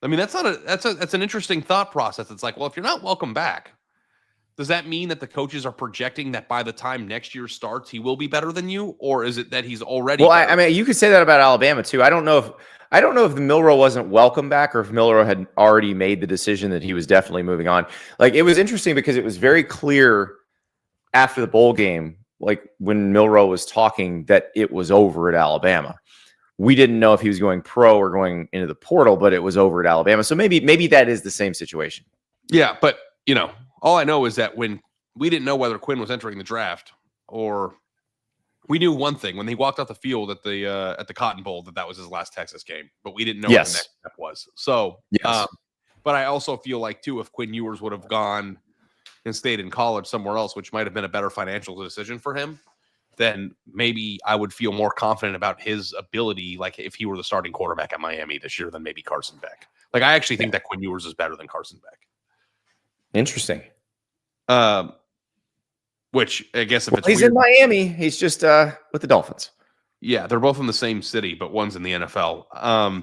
I mean, that's an interesting thought process. It's like, well, if you're not welcome back, does that mean that the coaches are projecting that by the time next year starts, he will be better than you, or is it that he's already? Well, I mean, you could say that about Alabama too. I don't know if the Milroe wasn't welcome back, or if Milroe had already made the decision that he was definitely moving on. Like, it was interesting because it was very clear after the bowl game, like when Milroe was talking, that it was over at Alabama. We didn't know if he was going pro or going into the portal, but it was over at Alabama. So maybe that is the same situation. Yeah, but all I know is that when we didn't know whether Quinn was entering the draft, or we knew one thing when he walked off the field at the Cotton Bowl that was his last Texas game, but we didn't know what the next step was. So, but I also feel like too, if Quinn Ewers would have gone and stayed in college somewhere else, which might have been a better financial decision for him, then maybe I would feel more confident about his ability. Like if he were the starting quarterback at Miami this year, than maybe Carson Beck. Like I actually think that Quinn Ewers is better than Carson Beck. Interesting. Which I guess if he's in Miami, he's just with the Dolphins. Yeah, they're both in the same city, but one's in the NFL.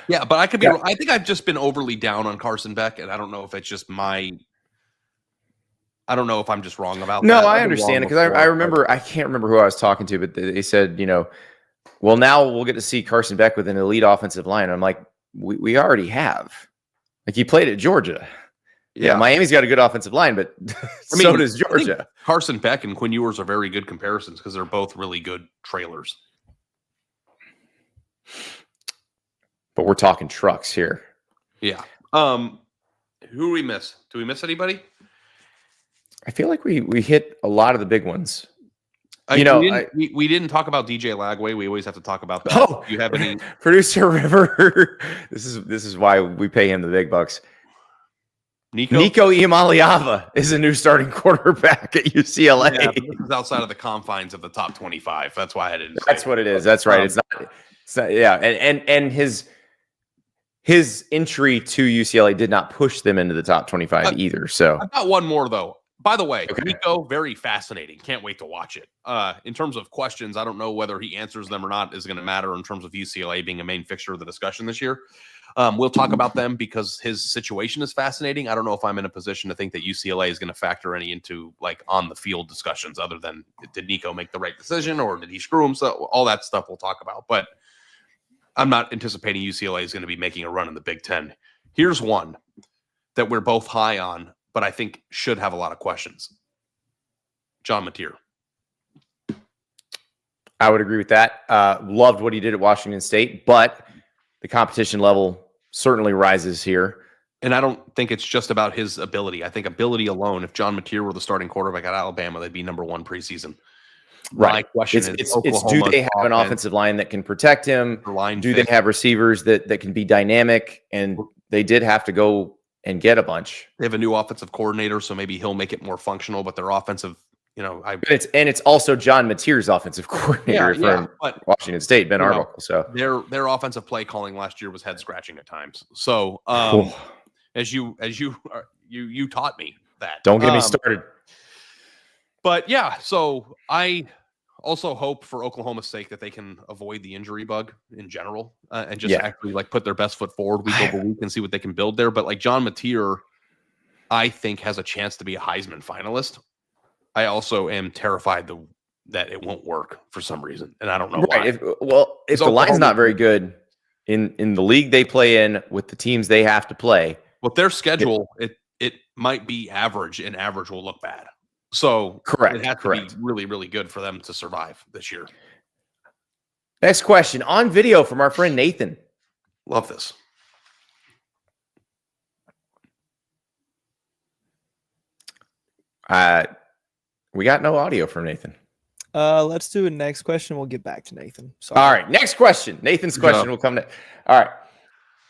Yeah, but I could be. Yeah. I think I've just been overly down on Carson Beck, and I don't know if it's just I don't know if I'm just wrong about that. No, I understand it because I remember. I can't remember who I was talking to, but they said, well, now we'll get to see Carson Beck with an elite offensive line. I'm like, we already have. Like he played at Georgia. Yeah, Miami's got a good offensive line, but so does Georgia. Carson Beck and Quinn Ewers are very good comparisons because they're both really good trailers. But we're talking trucks here. Yeah. Who do we miss? Do we miss anybody? I feel like we hit a lot of the big ones. We didn't talk about DJ Lagway. We always have to talk about that. Oh, do you have any producer River? This is why we pay him the big bucks. Nico Iamaleava is a new starting quarterback at UCLA. Yeah, this is outside of the confines of the top 25. That's why I didn't. That's what it is. That's right. It's not. Yeah, and his entry to UCLA did not push them into the top 25 either. So I've got one more though. By the way, Nico, very fascinating. Can't wait to watch it. In terms of questions, I don't know whether he answers them or not is going to matter in terms of UCLA being a main fixture of the discussion this year. We'll talk about them because his situation is fascinating. I don't know if I'm in a position to think that UCLA is going to factor any into like on the field discussions other than did Nico make the right decision or did he screw him? So all that stuff we'll talk about. But I'm not anticipating UCLA is going to be making a run in the Big Ten. Here's one that we're both high on, but I think should have a lot of questions. John Mateer. I would agree with that. Loved what he did at Washington State, but the competition level certainly rises here. And I don't think it's just about his ability. I think ability alone, if John Mateer were the starting quarterback at Alabama, they'd be number one preseason. Right. My question is do they have an offensive line that can protect him? Do they have receivers that can be dynamic? And they did have to go and get a bunch. They have a new offensive coordinator, so maybe he'll make it more functional, but their offensive, it's also John Mateer's offensive coordinator from Washington State, Ben Arbuckle. So their offensive play calling last year was head scratching at times. So as you taught me that. Don't get me started. But yeah, so I Also, hope for Oklahoma's sake that they can avoid the injury bug in general and just Yeah. actually like put their best foot forward week over week and see what they can build there. But like John Mateer, I think has a chance to be a Heisman finalist. I also am terrified that it won't work for some reason, and I don't know why. If the line's not very good in the league they play in with the teams they have to play, With their schedule, it might be average, and average will look bad. So it has to be really, really good for them to survive this year. Next question on video from our friend Nathan. Love this. We got no audio from Nathan. Let's do a next question. We'll get back to Nathan. Sorry. All right, next question. Nathan's question will come. All right,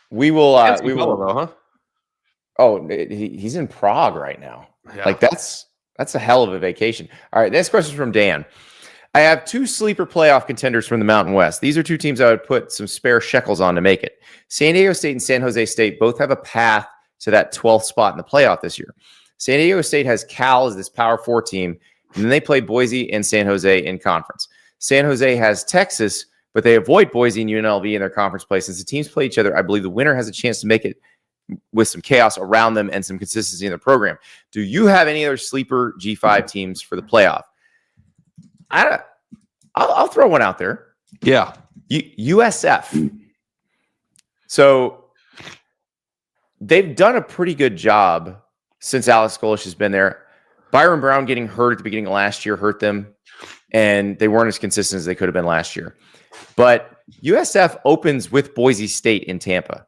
we will. We will. Though, huh? Oh, he's in Prague right now. Yeah. Like that's a hell of a vacation. All right, next question is from Dan. I have 2 sleeper playoff contenders from the Mountain West. These are 2 teams I would put some spare shekels on to make it. San Diego State and San Jose State both have a path to that 12th spot in the playoff this year. San Diego State has Cal as this Power 4 team, and then they play Boise and San Jose in conference. San Jose has Texas, but they avoid Boise and UNLV in their conference play. Since the teams play each other, I believe the winner has a chance to make it with some chaos around them and some consistency in the program. Do you have any other sleeper G5 teams for the playoff? I'll throw one out there. Yeah. USF. So they've done a pretty good job since Alex Golish has been there. Byron Brown getting hurt at the beginning of last year hurt them, and they weren't as consistent as they could have been last year. But USF opens with Boise State in Tampa.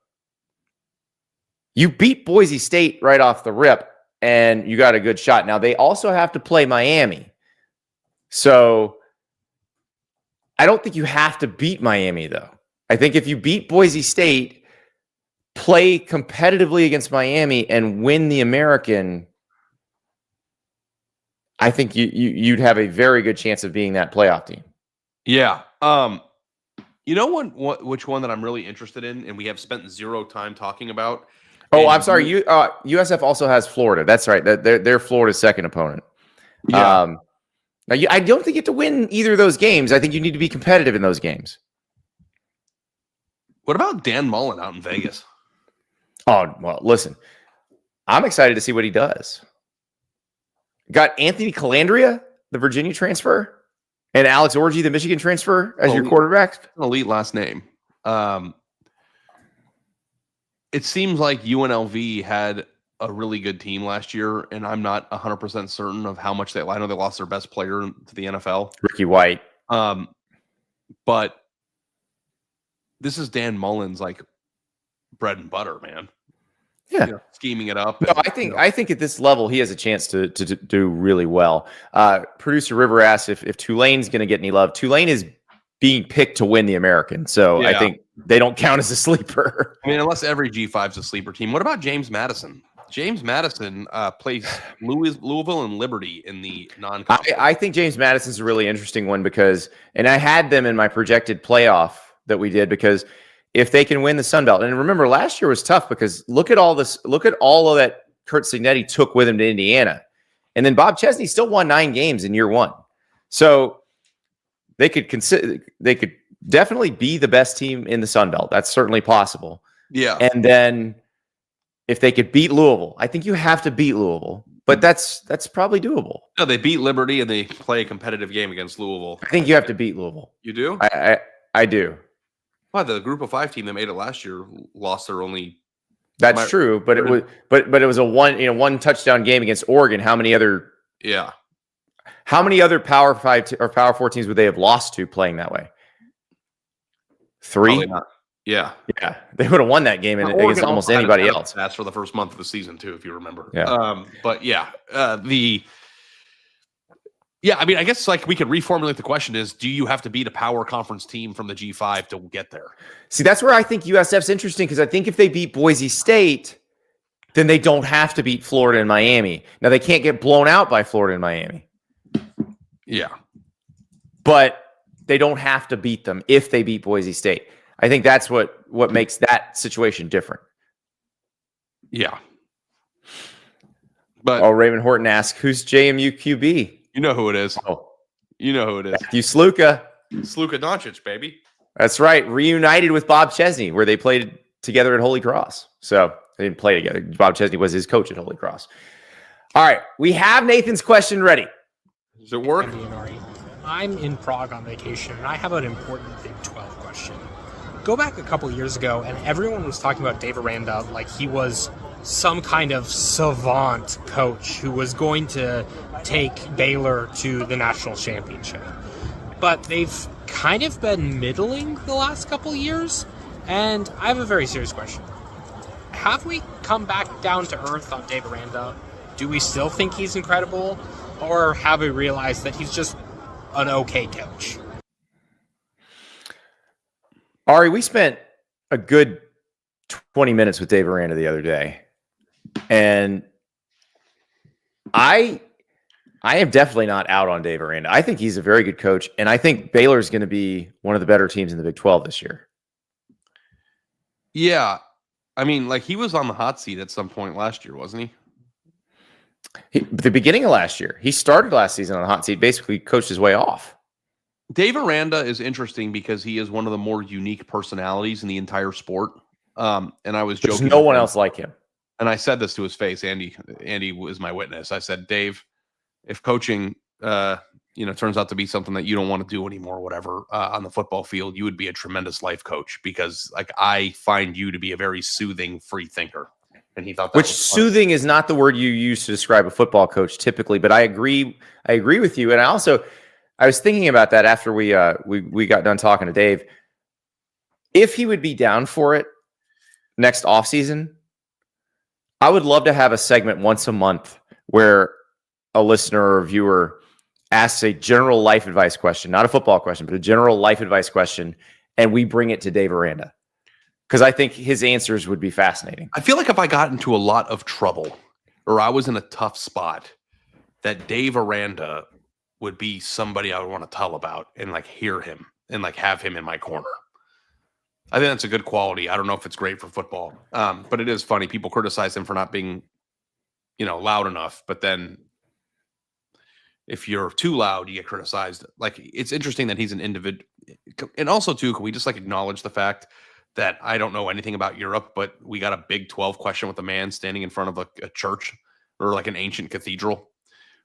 You beat Boise State right off the rip, and you got a good shot. Now, they also have to play Miami. So I don't think you have to beat Miami, though. I think if you beat Boise State, play competitively against Miami, and win the American, I think you'd have a very good chance of being that playoff team. Yeah. You know which one that I'm really interested in, and we have spent 0 time talking about? Oh, I'm sorry. USF also has Florida. That's right. They're Florida's second opponent. Yeah. Now, I don't think you have to win either of those games. I think you need to be competitive in those games. What about Dan Mullen out in Vegas? Oh, well, listen. I'm excited to see what he does. Got Anthony Calandria, the Virginia transfer, and Alex Orji, the Michigan transfer, as your quarterback. An elite last name. It seems like UNLV had a really good team last year, and I'm not 100% certain of how much I know they lost their best player to the NFL, Ricky White. But this is Dan Mullen's like bread and butter, man. Yeah, scheming it up. No, I think at this level he has a chance to do really well. Producer River asked if Tulane's going to get any love. Tulane is being picked to win the American, so I think they don't count as a sleeper. I mean, unless every G5 is a sleeper team. What about James Madison? James Madison plays Louisville and Liberty in the non-conference. I think James Madison's a really interesting one because, and I had them in my projected playoff that we did because if they can win the Sun Belt, and remember last year was tough because look at all of that Kurt Signetti took with him to Indiana, and then Bob Chesney still won 9 games in year 1, so they could definitely be the best team in the Sun Belt. That's certainly possible. Yeah, and then if they could beat Louisville, I think you have to beat Louisville, but that's probably doable. No, they beat Liberty and they play a competitive game against Louisville. I think you have to beat Louisville. You do? I do. Well, the Group of 5 team that made it last year lost their only. That's true, but it was it was a one touchdown game against Oregon. How many other Power 5 or Power 4 teams would they have lost to playing that way? 3. Probably not. Yeah, they would have won that game against almost anybody else. That's for the first month of the season too, if you remember. Yeah. But yeah, I mean, I guess like we could reformulate the question is, do you have to beat a power conference team from the G5 to get there? See, that's where I think USF's interesting because I think if they beat Boise State, then they don't have to beat Florida and Miami. Now, they can't get blown out by Florida and Miami. Yeah. But they don't have to beat them if they beat Boise State. I think that's what makes that situation different. Yeah. But Raymond Horton asks, who's JMU QB? You know who it is. Oh, You know who it is. Matthew Sluka. Sluka Doncic, baby. That's right. Reunited with Bob Chesney, where they played together at Holy Cross. So they didn't play together. Bob Chesney was his coach at Holy Cross. All right. We have Nathan's question ready. Does it work? I'm in Prague on vacation, and I have an important Big 12 question. Go back a couple years ago, and everyone was talking about Dave Aranda like he was some kind of savant coach who was going to take Baylor to the national championship. But they've kind of been middling the last couple years, and I have a very serious question. Have we come back down to earth on Dave Aranda? Do we still think he's incredible, or have we realized that he's just an okay coach? Ari, we spent a good 20 minutes with Dave Aranda the other day, and I am definitely not out on Dave Aranda. I think he's a very good coach, and I think Baylor is going to be one of the better teams in the Big 12 this year. Yeah. I mean, like, he was on the hot seat at some point last year, wasn't he? The beginning of last year. He started last season on the hot seat, basically coached his way off. Dave Aranda is interesting because he is one of the more unique personalities in the entire sport. And I was joking. There's no one else like him. And I said this to his face. Andy was my witness. I said, Dave, if coaching, turns out to be something that you don't want to do anymore, whatever, on the football field, you would be a tremendous life coach because, like, I find you to be a very soothing free thinker. And he thought that which soothing is not the word you use to describe a football coach typically, but I agree with you. And I was thinking about that after we got done talking to Dave. If he would be down for it next offseason, I would love to have a segment once a month where a listener or viewer asks a general life advice question, not a football question, but a general life advice question, and we bring it to Dave Aranda. Because I think his answers would be fascinating. I feel like if I got into a lot of trouble or I was in a tough spot, that Dave Aranda would be somebody I would want to tell about and, like, hear him and, like, have him in my corner. I think that's a good quality. I don't know if it's great for football, but it is funny. People criticize him for not being, loud enough. But then if you're too loud, you get criticized. Like, it's interesting that he's an individual. And also, too, can we just, like, acknowledge the fact that I don't know anything about Europe, but we got a Big 12 question with a man standing in front of a church or, like, an ancient cathedral.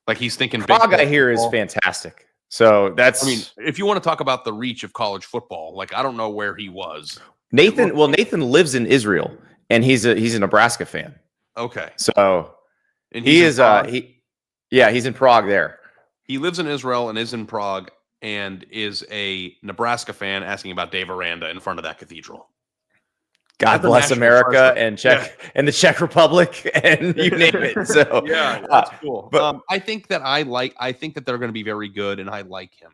Like, he's thinking Prague, I hear, is fantastic. So that's, I mean, if you want to talk about the reach of college football, like, I don't know where he was. Nathan lives in Israel, and he's a Nebraska fan. Okay. So and he's in Prague there. He lives in Israel and is in Prague and is a Nebraska fan asking about Dave Aranda in front of that cathedral. God bless America and and the Czech Republic and you name it. So yeah, that's cool. But I think that they're going to be very good, and I like him.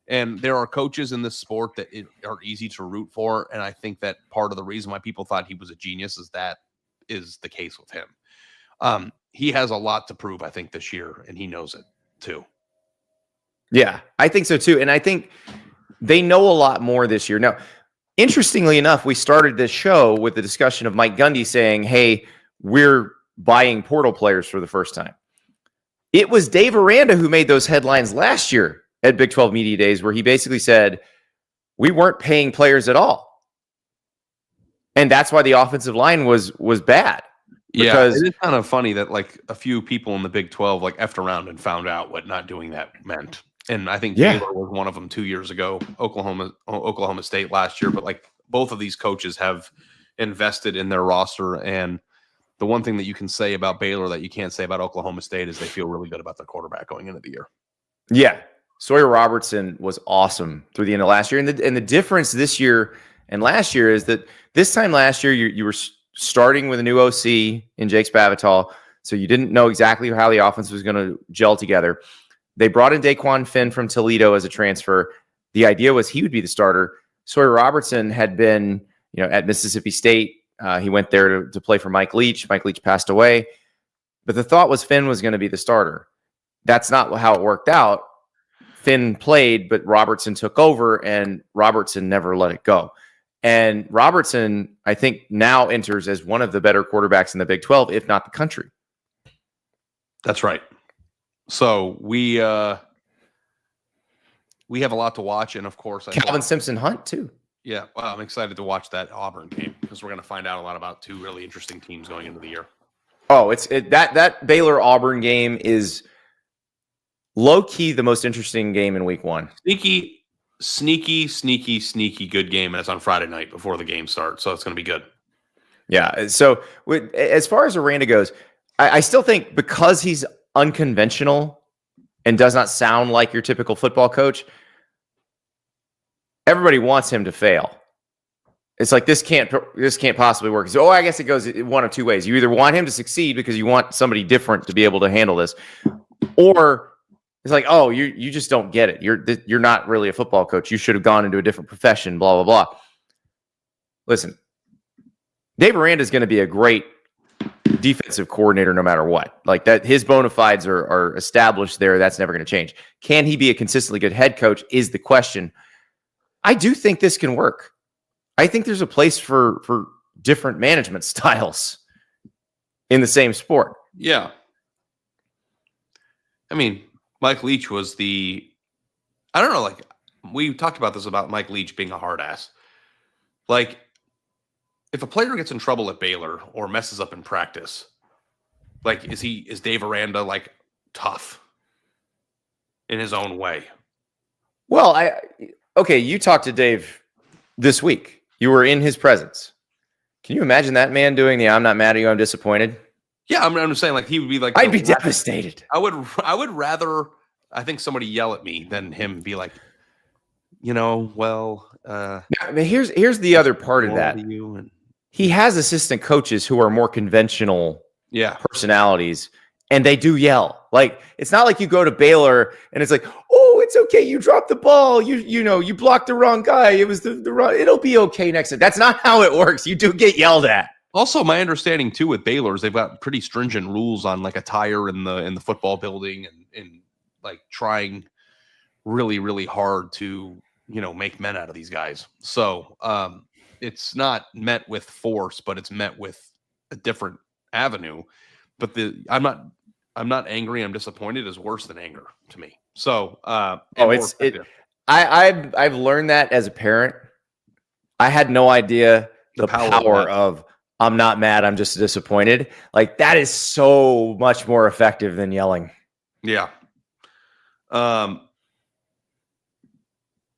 And there are coaches in this sport that are easy to root for, and I think that part of the reason why people thought he was a genius is the case with him. He has a lot to prove, I think, this year, and he knows it too. Yeah, I think so too, and I think they know a lot more this year now. Interestingly enough, we started this show with the discussion of Mike Gundy saying, hey, we're buying portal players for the first time. It was Dave Aranda who made those headlines last year at Big 12 Media Days, where he basically said, we weren't paying players at all. And that's why the offensive line was bad. Because it is kind of funny that, like, a few people in the Big 12, like, effed around and found out what not doing that meant. And I think Baylor was one of them 2 years ago, Oklahoma State last year. But, like, both of these coaches have invested in their roster. And the one thing that you can say about Baylor that you can't say about Oklahoma State is they feel really good about their quarterback going into the year. Yeah. Sawyer Robertson was awesome through the end of last year. And the difference this year and last year is that this time last year, you were starting with a new OC in Jake Spavital. So you didn't know exactly how the offense was going to gel together. They brought in Daquan Finn from Toledo as a transfer. The idea was he would be the starter. Sawyer Robertson had been, at Mississippi State. He went there to play for Mike Leach. Mike Leach passed away. But the thought was Finn was going to be the starter. That's not how it worked out. Finn played, but Robertson took over, and Robertson never let it go. And Robertson, I think, now enters as one of the better quarterbacks in the Big 12, if not the country. That's right. So we we have a lot to watch, and of course, Calvin Simpson Hunt too. Yeah, well, I'm excited to watch that Auburn game because we're going to find out a lot about two really interesting teams going into the year. Oh, that Baylor Auburn game is low key the most interesting game in week 1. Sneaky good game, and it's on Friday night before the game starts, so it's going to be good. Yeah. So as far as Aranda goes, I still think because he's unconventional and does not sound like your typical football coach, everybody wants him to fail. It's like this can't possibly work. So, I guess it goes one of two ways. You either want him to succeed because you want somebody different to be able to handle this, or it's like, oh, you just don't get it. You're not really a football coach. You should have gone into a different profession. Blah blah blah. Listen, Dave Aranda is going to be a great defensive coordinator no matter what. Like that, his bona fides are established there. That's never going to change. Can he be a consistently good head coach? Is the question. I do think this can work. I think there's a place for different management styles in the same sport. Yeah. I mean, Mike Leach was I don't know, like we talked about this about Mike Leach being a hard ass. Like if a player gets in trouble at Baylor or messes up in practice, like is Dave Aranda like tough in his own way? Well, okay, you talked to Dave this week. You were in his presence. Can you imagine that man doing the "I'm not mad at you, I'm disappointed"? Yeah, I'm just saying, like he would be like, I'd be devastated. I would rather, I think, somebody yell at me than him be like, well. I mean, here's the other part of that. He has assistant coaches who are more conventional personalities, and they do yell. Like it's not like you go to Baylor and it's like, oh, it's okay, you dropped the ball, you blocked the wrong guy. It was the wrong. It'll be okay next time. That's not how it works. You do get yelled at. Also, my understanding too with Baylor is they've got pretty stringent rules on like attire in the football building and like trying really, really hard to make men out of these guys. So it's not met with force, but it's met with a different avenue. But I'm not angry. I'm disappointed is worse than anger to me. So I've learned that as a parent. I had no idea the power of I'm not mad, I'm just disappointed. Like that is so much more effective than yelling. Yeah.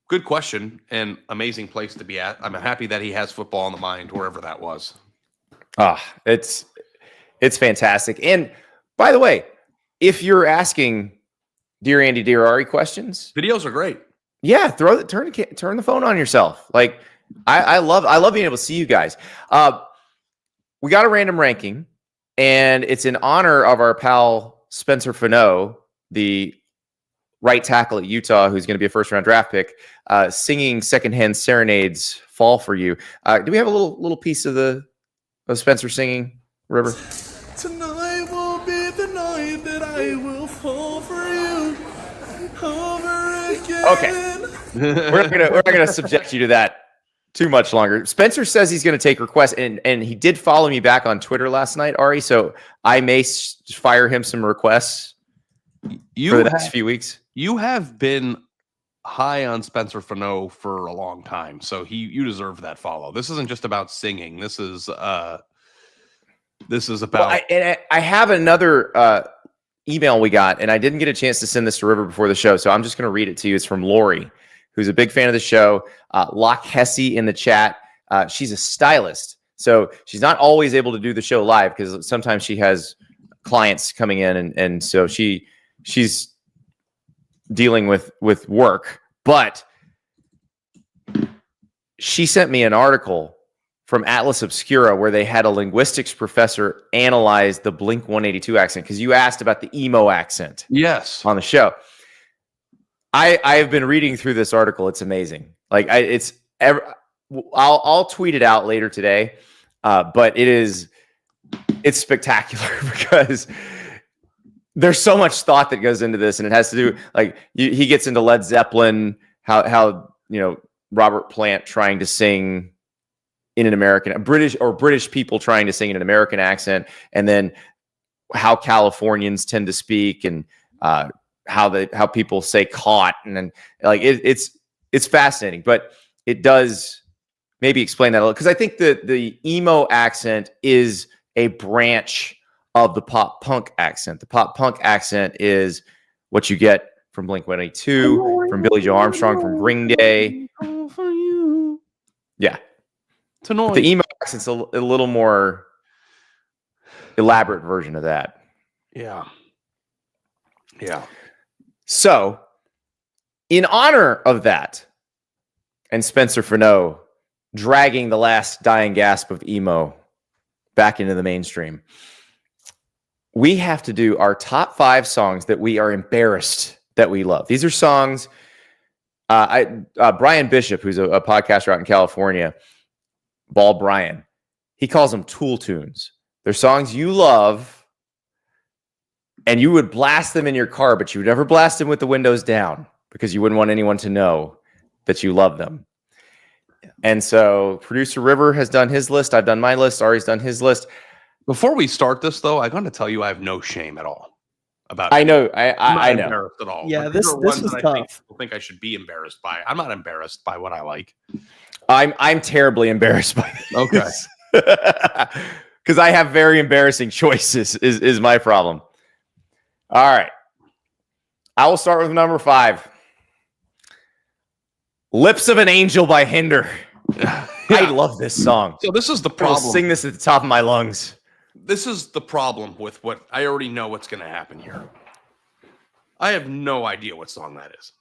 Good question and amazing place to be at. I'm happy that he has football on the mind wherever that was. It's fantastic. And by the way, if you're asking Dear Andy, Dear Ari questions, videos are great. Yeah, turn the phone on yourself. Like I love being able to see you guys. We got a random ranking, and it's in honor of our pal Spencer Fano, the right tackle at Utah, who's going to be a first-round draft pick, singing secondhand serenades "Fall for You." Do we have a little piece of Spencer singing, River? Tonight will be the night that I will fall for you over again. Okay, we're not gonna subject you to that too much longer. Spencer says he's going to take requests, and he did follow me back on Twitter last night, Ari. So I may fire him some requests for the next few weeks. You have been high on Spencer Fano for a long time, so you deserve that follow. This isn't just about singing. This is about. Well, I have another email we got, and I didn't get a chance to send this to River before the show, so I'm just going to read it to you. It's from Lori, who's a big fan of the show. Lock Hesse in the chat. She's a stylist, so she's not always able to do the show live because sometimes she has clients coming in, and so she's dealing with work. But she sent me an article from Atlas Obscura where they had a linguistics professor analyze the Blink-182 accent because you asked about the emo accent. Yes, on the show. I've been reading through this article. It's amazing. Like I'll tweet it out later today, but it's spectacular because there's so much thought that goes into this, and it has to do like he gets into Led Zeppelin, how Robert Plant trying to sing in an American British people trying to sing in an American accent, and then how Californians tend to speak, and how people say caught, and then like it's fascinating, but it does maybe explain that a little, because I think the emo accent is a branch of the pop punk accent. The pop punk accent is what you get from Blink-182, from Billy Joe Armstrong, from Green Day. Yeah. But the emo accent's a little more elaborate version of that. Yeah. Yeah. So, in honor of that, and Spencer Furneaux dragging the last dying gasp of emo back into the mainstream, we have to do our top 5 songs that we are embarrassed that we love. These are songs. Brian Bishop, who's a podcaster out in California, Ball Brian, he calls them tool tunes. They're songs you love, and you would blast them in your car, but you would never blast them with the windows down because you wouldn't want anyone to know that you love them. And so producer River has done his list. I've done my list. Ari's done his list. Before we start this, though, I'm going to tell you I have no shame at all about it. I know. I'm not I know. embarrassed at all. Yeah, Like, this there are was ones that I tough. think I should be embarrassed by. I'm not embarrassed by what I like. I'm terribly embarrassed by this. Okay. Because I have very embarrassing choices is my problem. All right. I will start with number 5. Lips of an Angel by Hinder. I love this song. So this is the I'll problem. sing this at the top of my lungs. This is the problem with what I already know what's going to happen here. I have no idea what song that is.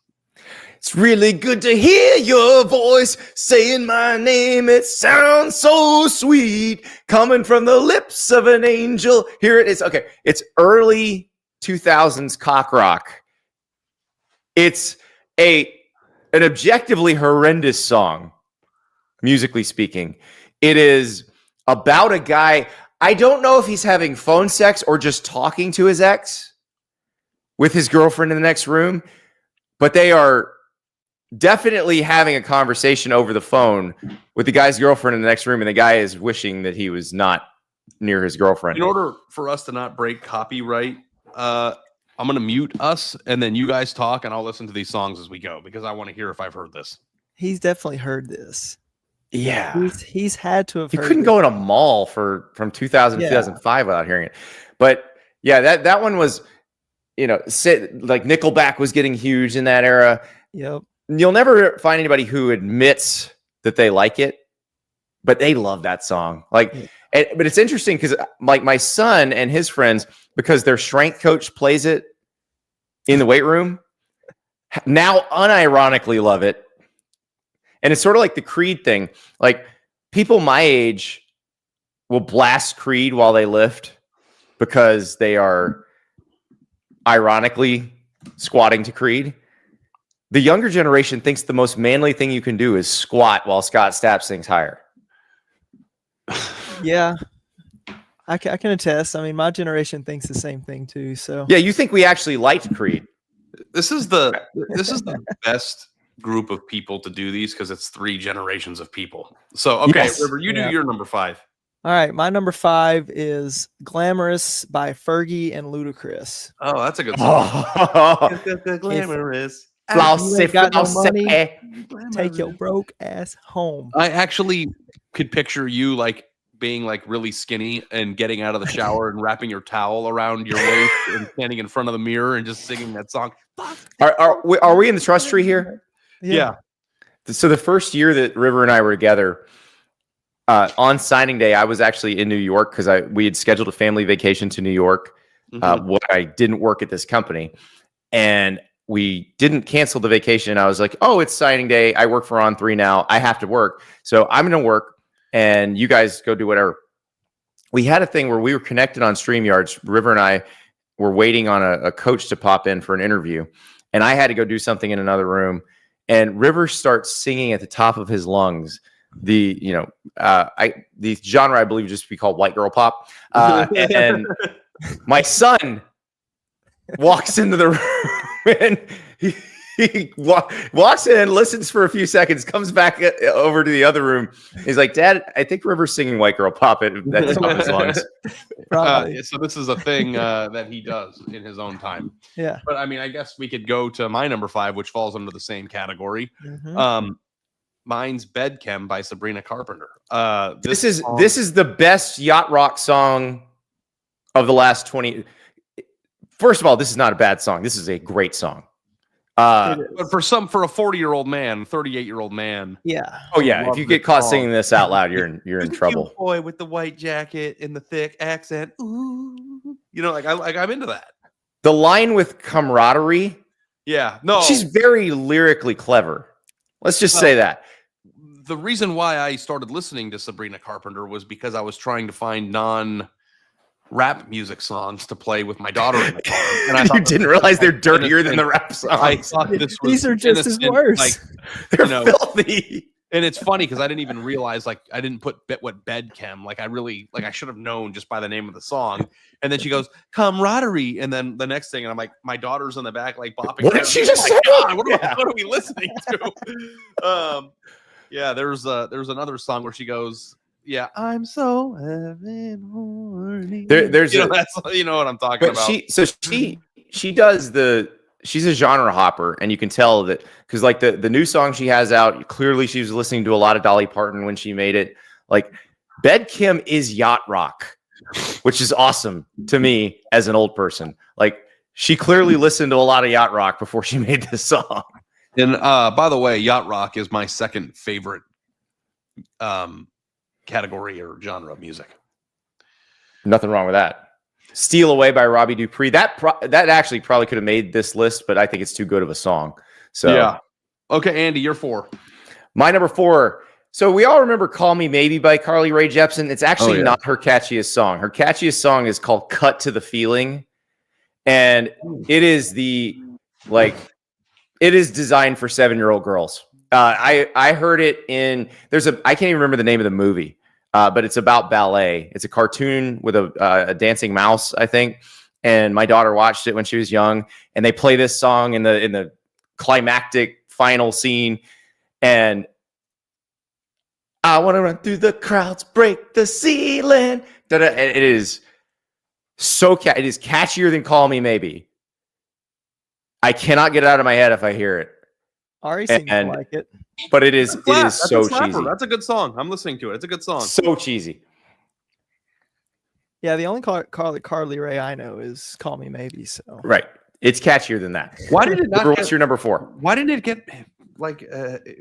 It's really good to hear your voice saying my name. It sounds so sweet coming from the lips of an angel. Here it is. Okay. It's early 2000s cock rock. It's an objectively horrendous song, musically speaking. It is about a guy. I don't know if he's having phone sex or just talking to his ex with his girlfriend in the next room, but they are definitely having a conversation over the phone with the guy's girlfriend in the next room, and the guy is wishing that he was not near his girlfriend. In order for us to not break copyright, I'm going to mute us, and then you guys talk, and I'll listen to these songs as we go, because I want to hear if I've heard this. He's definitely heard this. Yeah. He's had to have You heard couldn't this. go in a mall from 2000 to 2005 without hearing it. But yeah, that one was, like Nickelback was getting huge in that era. Yep. You'll never find anybody who admits that they like it, but they love that song. But it's interesting because like my son and his friends, because their strength coach plays it in the weight room, now unironically love it. And it's sort of like the Creed thing. Like people my age will blast Creed while they lift because they are ironically squatting to Creed. The younger generation thinks the most manly thing you can do is squat while Scott Stapp sings higher. Yeah. I can attest. I mean, my generation thinks the same thing too. So Yeah, you think we actually liked Creed. This is the best group of people to do these because it's 3 generations of people. So, okay, Yes. River, you do your number 5. all right, my number 5 is "Glamorous" by Fergie and Ludacris. Oh, that's a good song. Glamorous. If you ain't got no Flossy. money, take your broke ass home. I actually could picture you like being like really skinny and getting out of the shower and wrapping your towel around your waist and standing in front of the mirror and just singing that song. Are we in the trust tree here? Yeah. So the first year that River and I were together, on signing day, I was actually in New York because we had scheduled a family vacation to New York. When I didn't work at this company, and we didn't cancel the vacation. I was like, "Oh, it's signing day. I work for On3 now. I have to work, so I'm going to work, and you guys go do whatever." We had a thing where we were connected on StreamYards. River and I were waiting on a coach to pop in for an interview, and I had to go do something in another room. And River starts singing at the top of his lungs. The genre I believe just be called white girl pop. And my son walks into the room and He walks in, listens for a few seconds, comes back over to the other room. He's like, "Dad, I think River's singing White Girl Pop at the top of his lungs." Probably. So this is a thing that he does in his own time. Yeah. But I mean, I guess we could go to my number 5, which falls under the same category. Mhm. Mine's Bed Chem by Sabrina Carpenter. This is the best yacht rock song of the last 20. First of all, this is not a bad song. This is a great song. But for a 40-year-old man, 38-year-old man. Yeah. Oh yeah, if you get caught singing this out loud, you're in trouble. Boy with the white jacket and the thick accent. Ooh. You know, I'm into that. The line with camaraderie. Yeah. No. She's very lyrically clever. Let's just say that. The reason why I started listening to Sabrina Carpenter was because I was trying to find non-rap music songs to play with my daughter in the car. And I You didn't realize they're dirtier than the rap songs. I thought this was These are just as innocent, worse. like, They're you know, filthy. and it's funny because I didn't even realize, like, I didn't put what bed chem. Like, I should have known just by the name of the song. And then she goes, camaraderie. And then the next thing, and I'm like, my daughter's in the back, like, bopping. What did she just say? God, what are we listening to? Yeah, there's another song where she goes, yeah, I'm so horny. There's you know what I'm talking but about. she's a genre hopper, and you can tell that because like the new song she has out, clearly she was listening to a lot of Dolly Parton when she made it. Like Bed Kim is yacht rock, which is awesome to me as an old person. Like she clearly listened to a lot of yacht rock before she made this song. And by the way, yacht rock is my second favorite category or genre of music. Nothing wrong with that. Steal Away by Robbie Dupree. That actually probably could have made this list, but I think it's too good of a song. So yeah. Okay, Andy, you're 4. My number 4. So we all remember Call Me Maybe by Carly Rae Jepsen. It's actually not her catchiest song. Her catchiest song is called Cut to the Feeling. And it is it is designed for 7-year-old girls. I heard it in I can't even remember the name of the movie. But it's about ballet. It's a cartoon with a dancing mouse, I think. And my daughter watched it when she was young, and they play this song in the climactic final scene. And I want to run through the crowds, break the ceiling. It is so it is catchier than Call Me Maybe. I cannot get it out of my head if I hear it. Ari seems to like it. But it is so cheesy. That's a good song. I'm listening to it. It's a good song. So cheesy. Yeah, the only Carly Rae I know is Call Me Maybe. So Right. It's catchier than that. Why did it not? What's your number 4? Why didn't it get like?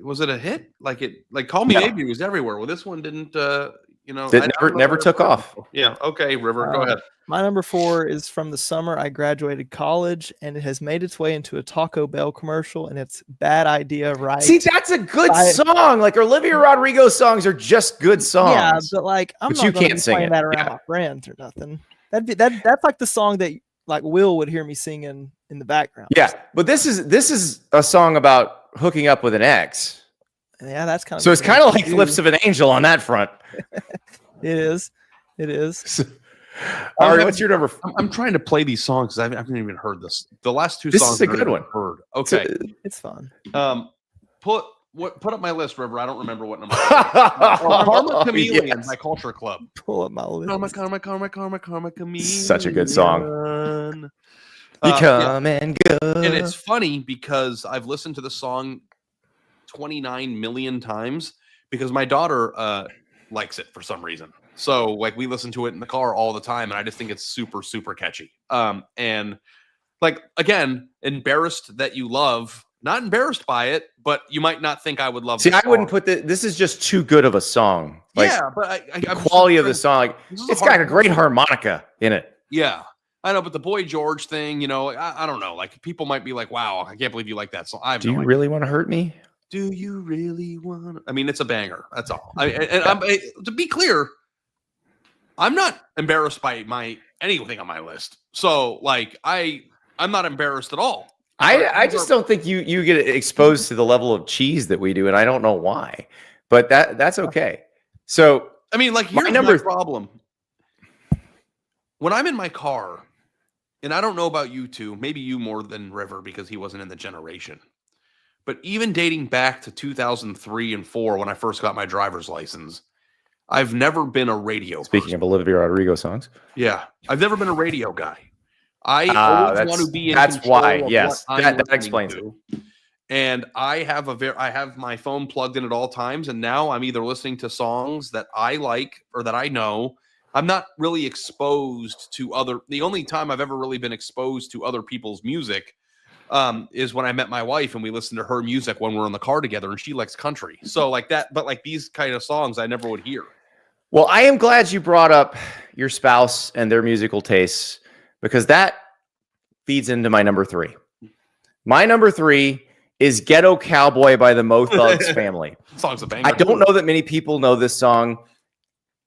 Was it a hit? Like Call Me Maybe was everywhere. Well, this one didn't. It never took off. Yeah. Okay, River, go ahead. my number 4 is from the summer I graduated college, and it has made its way into a Taco Bell commercial, and it's Bad Idea, Right? See, that's a good song. Like Olivia Rodrigo's songs are just good songs. Yeah, but like I'm not you gonna can't be sing playing it. that around my friends or nothing. That's like the song that like Will would hear me singing in the background. Yeah, but this is a song about hooking up with an ex. Yeah, that's kind of so it's kind of like Lips of an Angel on that front. It is. All right, what's your number? I'm trying to play these songs because I haven't even heard this. The last 2 This songs is a good one. Heard. Okay, it's fun. Put up my list, River. I don't remember what number. Karma Chameleon by Culture Club. Pull up my list. Karma Chameleon. Such a good song. You come and go. And it's funny because I've listened to the song 29 million times because my daughter likes it for some reason. So like we listen to it in the car all the time, and I just think it's super, super catchy. And like again, embarrassed that you love, not embarrassed by it, but you might not think I would love. See, I wouldn't put this is just too good of a song. Like, yeah, but the quality of the song, like it's got a great harmonica in it. Yeah, I know, but the Boy George thing, I don't know. Like people might be like, "Wow, I can't believe you like that song." Do you really want to hurt me? Do you really want to? I mean, it's a banger. That's all. To be clear, I'm not embarrassed by anything on my list. So, like, I'm not embarrassed at all. I just don't think you get exposed to the level of cheese that we do, and I don't know why. But that's okay. So, I mean, like, here's my problem. When I'm in my car, and I don't know about you two, maybe you more than River because he wasn't in the generation. But even dating back to 2003 and 4, when I first got my driver's license, I've never been a radio Speaking of Olivia Rodrigo songs. Yeah, I've never been a radio guy. I always want to be in control of yes, what I'm that listening explains to. And I have my phone plugged in at all times, and now I'm either listening to songs that I like or that I know. I'm not really exposed to other. The only time I've ever really been exposed to other people's music is when I met my wife and we listened to her music when we're in the car together, and she likes country. So like that, but like these kind of songs I never would hear. Well, I am glad you brought up your spouse and their musical tastes, because that feeds into my number 3. My number 3 is Ghetto Cowboy by the Mo Thugs Family. Song's a banger. I don't know that many people know this song.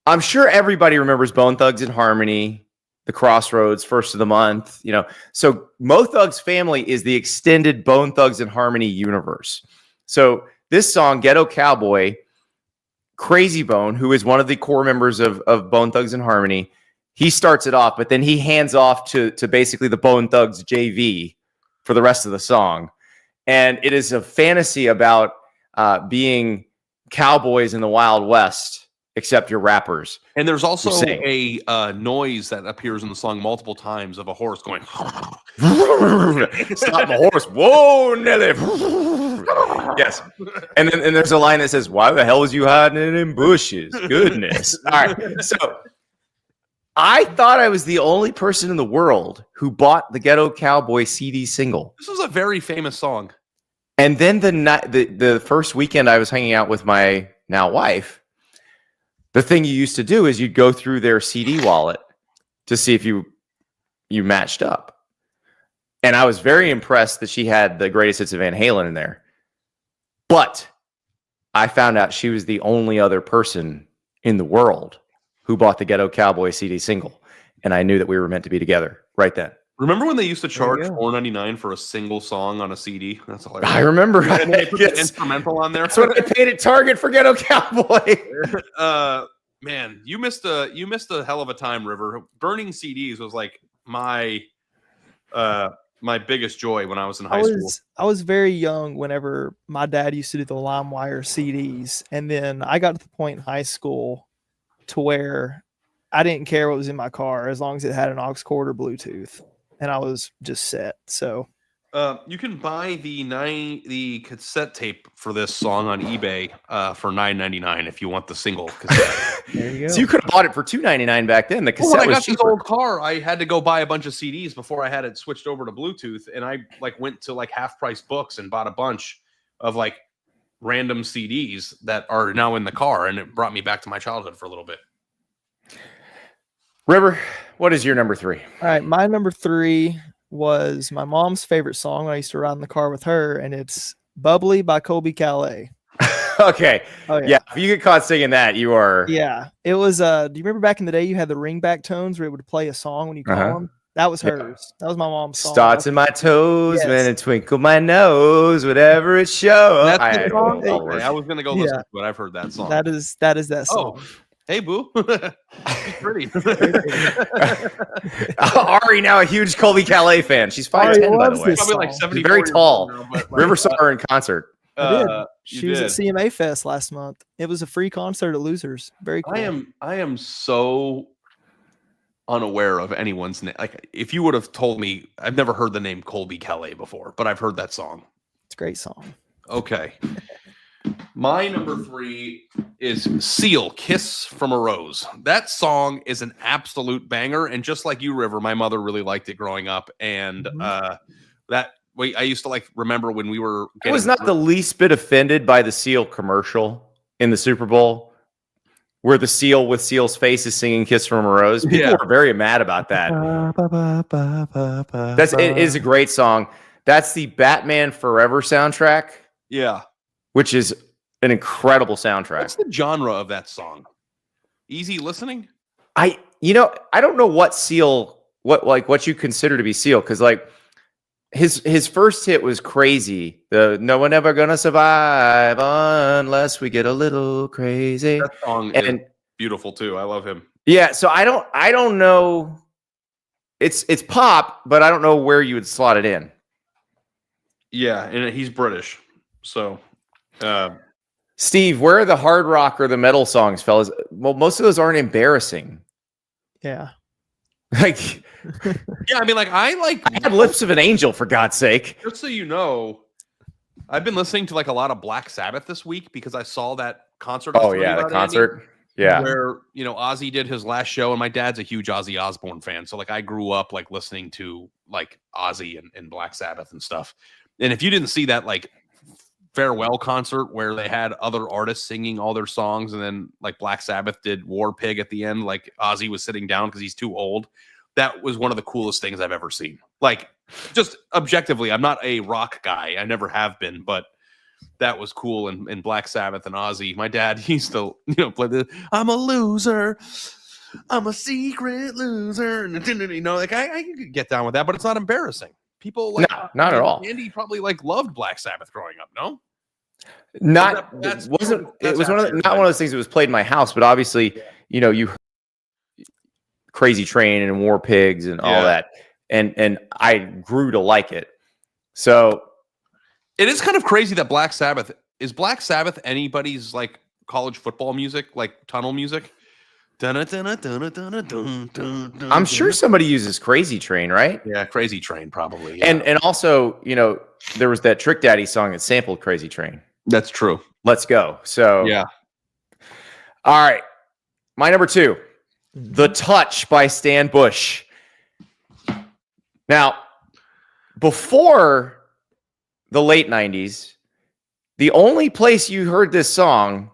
I'm sure everybody remembers Bone Thugs and Harmony, The Crossroads, First of the Month, you know. So Mo Thugs Family is the extended Bone Thugs and Harmony universe. So this song, Ghetto Cowboy, Crazy Bone, who is one of the core members of Bone Thugs and Harmony, he starts it off, but then he hands off to basically the Bone Thugs JV for the rest of the song. And it is a fantasy about being cowboys in the Wild West, except you're rappers. And there's also a noise that appears in the song multiple times of a horse going. Stop the horse. Whoa, Nelly. Yes. And then there's a line that says, why the hell was you hiding in bushes? Goodness. All right. So I thought I was the only person in the world who bought the Ghetto Cowboy CD single. This was a very famous song. And then the first weekend I was hanging out with my now wife, the thing you used to do is you'd go through their CD wallet to see if you matched up. And I was very impressed that she had the greatest hits of Van Halen in there. But I found out she was the only other person in the world who bought the Ghetto Cowboy CD single. And I knew that we were meant to be together right then. Remember when they used to charge $4.99 for a single song on a CD? That's all I remember. And they put the instrumental on there. That's what I paid at Target for Ghetto Cowboy. Man, you missed a hell of a time, River. Burning CDs was like my biggest joy when I was in high school. I was very young whenever my dad used to do the LimeWire CDs, and then I got to the point in high school to where I didn't care what was in my car as long as it had an aux cord or Bluetooth, and I was just set. So you can buy the cassette tape for this song on eBay for $9.99 if you want the single cassette. there you go. So you could have bought it for $2.99 back then. The cassette When I was got this cheaper. old car, I had to go buy a bunch of CDs before I had it switched over to Bluetooth, and I went to half price books and bought a bunch of random CDs that are now in the car, and it brought me back to my childhood for a little bit. River, what is your number 3? All right, my number 3 was my mom's favorite song when I used to ride in the car with her, and it's Bubbly by Colby Calais. Okay. Oh, Yeah. If you get caught singing that, you are. Yeah. It was, do you remember back in the day you had the ringback tones where it would play a song when you call them? That was hers. That was my mom's song. Starts in my toes, Yes. man, and twinkle my nose, whatever it shows. That's the song? don't know. Okay, I was gonna go listen to it. I've heard that song. That is that song. Oh, hey, boo. She's pretty. Ari, now a huge Colby Calais fan. She's 5'10", by the way. this Probably song. 70. She's very tall. River saw her in concert. I did. She was at CMA Fest last month. It was a free concert at Losers. Very cool. I am so unaware of anyone's name. If you would have told me, I've never heard the name Colby Calais before, but I've heard that song. It's a great song. Okay. My number 3 is Seal, Kiss from a Rose. That song is an absolute banger. And just like you, River, my mother really liked it growing up. And I used to remember when we were I was not the least bit offended by the Seal commercial in the Super Bowl where the seal with Seal's face is singing Kiss from a Rose. People were very mad about that. It is a great song. That's the Batman Forever soundtrack. Yeah. Which is an incredible soundtrack. What's the genre of that song? Easy listening? I don't know what Seal, what you consider to be Seal, because his first hit was Crazy. The No One Ever Gonna Survive Unless We Get a Little Crazy. That song is beautiful too. I love him. Yeah, so I don't know. It's pop, but I don't know where you would slot it in. Yeah, and he's British. So, Steve, where are the hard rock or the metal songs, fellas? Well, most of those aren't embarrassing. Yeah. Like, yeah, I mean, like I had Lips of an Angel, for God's sake. Just so you know, I've been listening to like a lot of Black Sabbath this week because I saw that concert. Oh yeah, the concert. Andy, yeah, where Ozzy did his last show, and my dad's a huge Ozzy Osbourne fan, so like I grew up like listening to like Ozzy and Black Sabbath and stuff. And if you didn't see that like farewell concert where they had other artists singing all their songs, and then like Black Sabbath did War Pig at the end, like Ozzy was sitting down because he's too old. That was one of the coolest things I've ever seen. Like, just objectively, I'm not a rock guy. I never have been, but that was cool. And Black Sabbath and Ozzy. My dad used to, play the "I'm a loser, I'm a secret loser." Like I could get down with that, but it's not embarrassing. People like not at all. Andy probably like loved Black Sabbath growing up. No, not it was one of those things that was played in my house, but obviously, you heard Crazy Train and War Pigs and all that, and I grew to like it. So it is kind of crazy that Black Sabbath is anybody's like college football music, like tunnel music. I'm sure somebody uses Crazy Train, right? Yeah, Crazy Train probably. Yeah. And also, there was that Trick Daddy song that sampled Crazy Train. That's true. Let's go. So yeah. All right. My number 2, The Touch by Stan Bush. Now, before the late 90s, the only place you heard this song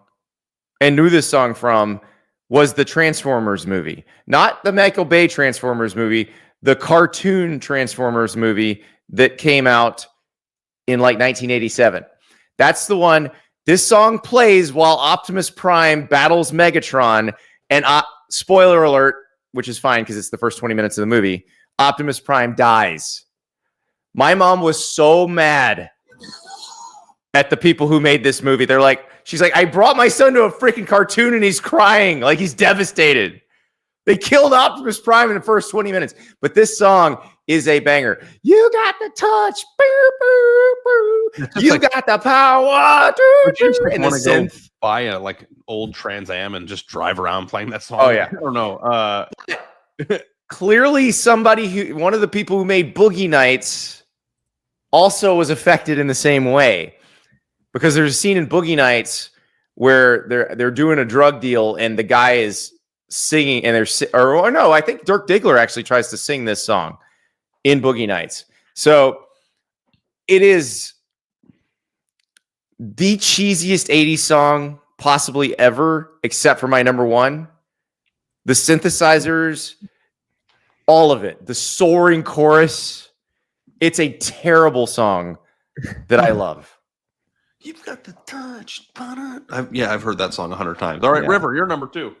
and knew this song from was the Transformers movie. Not the Michael Bay Transformers movie, the cartoon Transformers movie that came out in like 1987. That's the one. This song plays while Optimus Prime battles Megatron, and spoiler alert, which is fine because it's the first 20 minutes of the movie, Optimus Prime dies. My mom was so mad at the people who made this movie. She's like, I brought my son to a freaking cartoon and he's crying. Like, he's devastated. They killed Optimus Prime in the first 20 minutes. But this song is a banger. You got the touch. Boo, boo, boo. You got the power. And the synth. Buy a like old Trans Am and just drive around playing that song. Oh, yeah. I don't know. Clearly one of the people who made Boogie Nights also was affected in the same way. Because there's a scene in Boogie Nights where they're doing a drug deal and the guy is singing and I think Dirk Diggler actually tries to sing this song in Boogie Nights. So it is the cheesiest 80s song possibly ever, except for my number 1. The synthesizers, all of it, the soaring chorus. It's a terrible song that I love. You've got the touch. I've heard that song 100 times. All right, yeah. River, you're number 2. All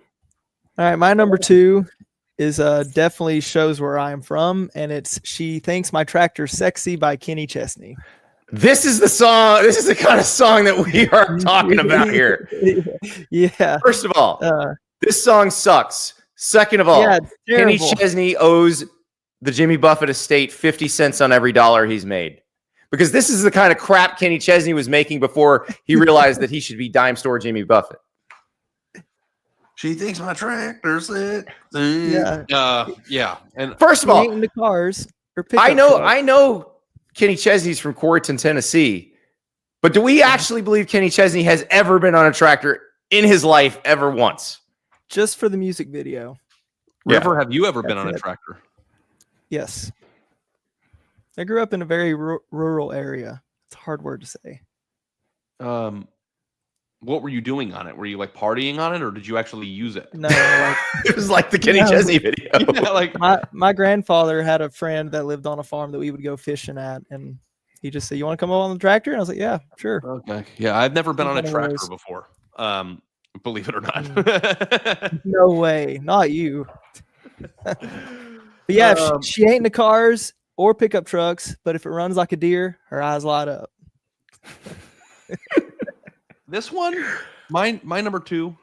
right, my number 2 is definitely shows where I'm from, and it's "She Thinks My Tractor's Sexy" by Kenny Chesney. This is the song. This is the kind of song that we are talking about here. Yeah. First of all, this song sucks. Second of all, Kenny Chesney owes the Jimmy Buffett estate 50 cents on every dollar he's made. Because this is the kind of crap Kenny Chesney was making before he realized that he should be dime store Jimmy Buffett. She thinks my tractor's it. Yeah. And first of all, in the cars or I know Kenny Chesney's from Corrigan, Tennessee, but do we actually believe Kenny Chesney has ever been on a tractor in his life ever once? Just for the music video. River, have you ever been on a tractor? Yes. I grew up in a very rural area. It's a hard word to say. What were you doing on it? Were you like partying on it, or did you actually use it? No, it was like the Kenny Chesney video. Yeah, like my grandfather had a friend that lived on a farm that we would go fishing at, and he just said, "You want to come up on the tractor?" And I was like, "Yeah, sure." Okay. Yeah, I've never been on a tractor before. Believe it or not. No way, not you. But yeah, she ain't in the cars or pickup trucks, but if it runs like a deer, her eyes light up. This one, my number 2,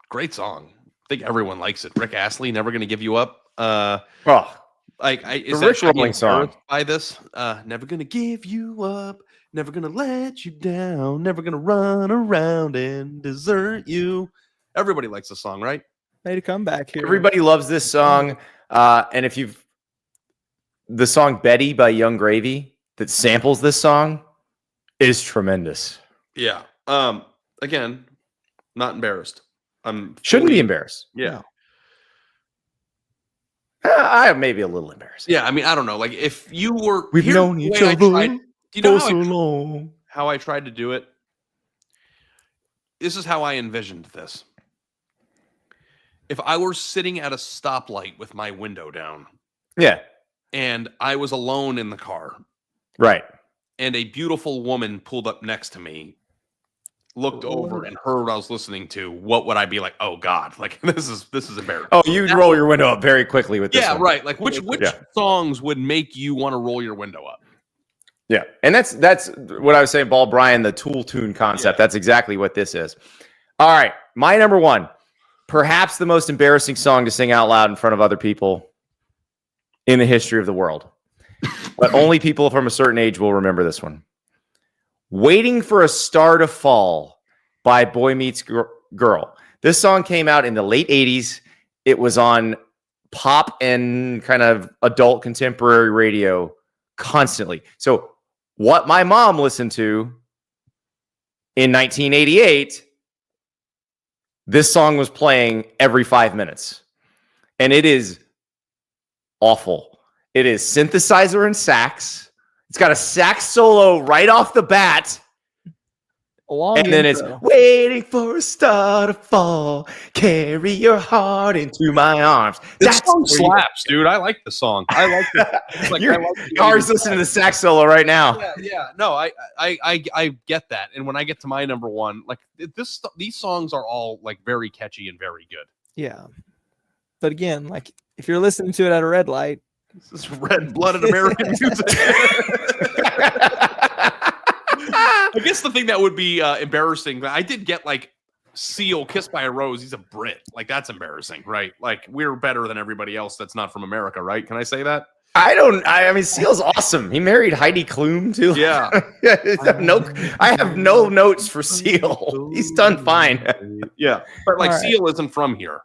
great song. I think everyone likes it. Rick Astley, Never Gonna Give You Up. I Like The Rich Rolling song. By this, never gonna give you up, never gonna let you down, never gonna run around and desert you. Everybody likes the song, right? Made a comeback here. Everybody loves this song. And if you've the song Betty by Young Gravy that samples this song is tremendous. Yeah. Again, not embarrassed. Shouldn't be embarrassed. Yeah. I am maybe a little embarrassed. Yeah. I mean, I don't know. Like if you were, We've here's known the each way I other tried- you know for so long. how I tried to do it? This is how I envisioned this. If I were sitting at a stoplight with my window down Yeah. and I was alone in the car Right. and a beautiful woman pulled up next to me, looked over and heard what I was listening to, what would I be like? Oh God, like this is embarrassing. Oh, you'd roll your window up very quickly with this. Yeah, one. right. Like which songs would make you want to roll your window up? Yeah. And that's what I was saying, Ball Brian, the Tool Tune concept. Yeah. That's exactly what this is. All right. My number one, perhaps the most embarrassing song to sing out loud in front of other people in the history of the world. But only people from a certain age will remember this one. Waiting for a Star to Fall by Boy Meets Girl. This song came out in the late 80s. It was on pop and kind of adult contemporary radio constantly. So what my mom listened to in 1988, this song was playing every 5 minutes. And it is awful. It is synthesizer and sax. It's got a sax solo right off the bat. And then it's waiting for a star to fall. Carry your heart into my arms. This song slaps, dude. I like the song. I like it. Like, Cars listening to the sax solo right now. Yeah. No, I get that. And when I get to my number one, like these songs are all like very catchy and very good. Yeah. But again, like if you're listening to it at a red light, this is red-blooded American music. I guess the thing that would be embarrassing, I did get like Seal, Kissed by a Rose. He's a Brit. Like that's embarrassing, right? Like we're better than everybody else that's not from America, right? Can I say that? I mean, Seal's awesome. He married Heidi Klum too. Yeah. I have no notes for Seal. He's done fine. Yeah. But like All right. Seal isn't from here.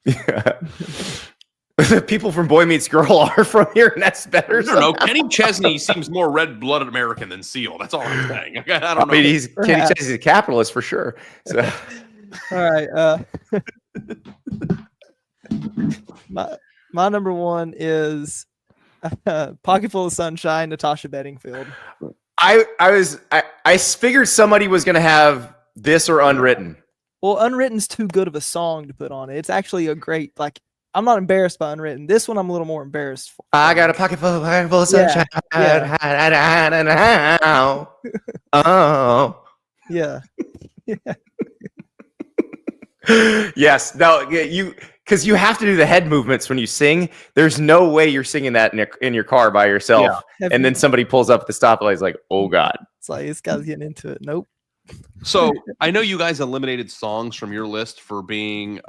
Yeah. People from Boy Meets Girl are from here, and that's better. I don't know. Kenny Chesney seems more red-blooded American than Seal. That's all I'm saying. I don't know. I mean, Kenny Chesney's a capitalist for sure. So. all right. My number one is Pocket Full of Sunshine, Natasha Bedingfield. I figured somebody was going to have this or Unwritten. Well, Unwritten's too good of a song to put on it. It's actually a great, like, I'm not embarrassed by Unwritten. This one I'm a little more embarrassed for. I got a pocket full of sunshine. Oh. Yeah. Yes. No, because you have to do the head movements when you sing. There's no way you're singing that in your car by yourself. Yeah. And then somebody pulls up at the stoplight. It's like, oh God. It's like, this guy's getting into it. Nope. So I know you guys eliminated songs from your list for being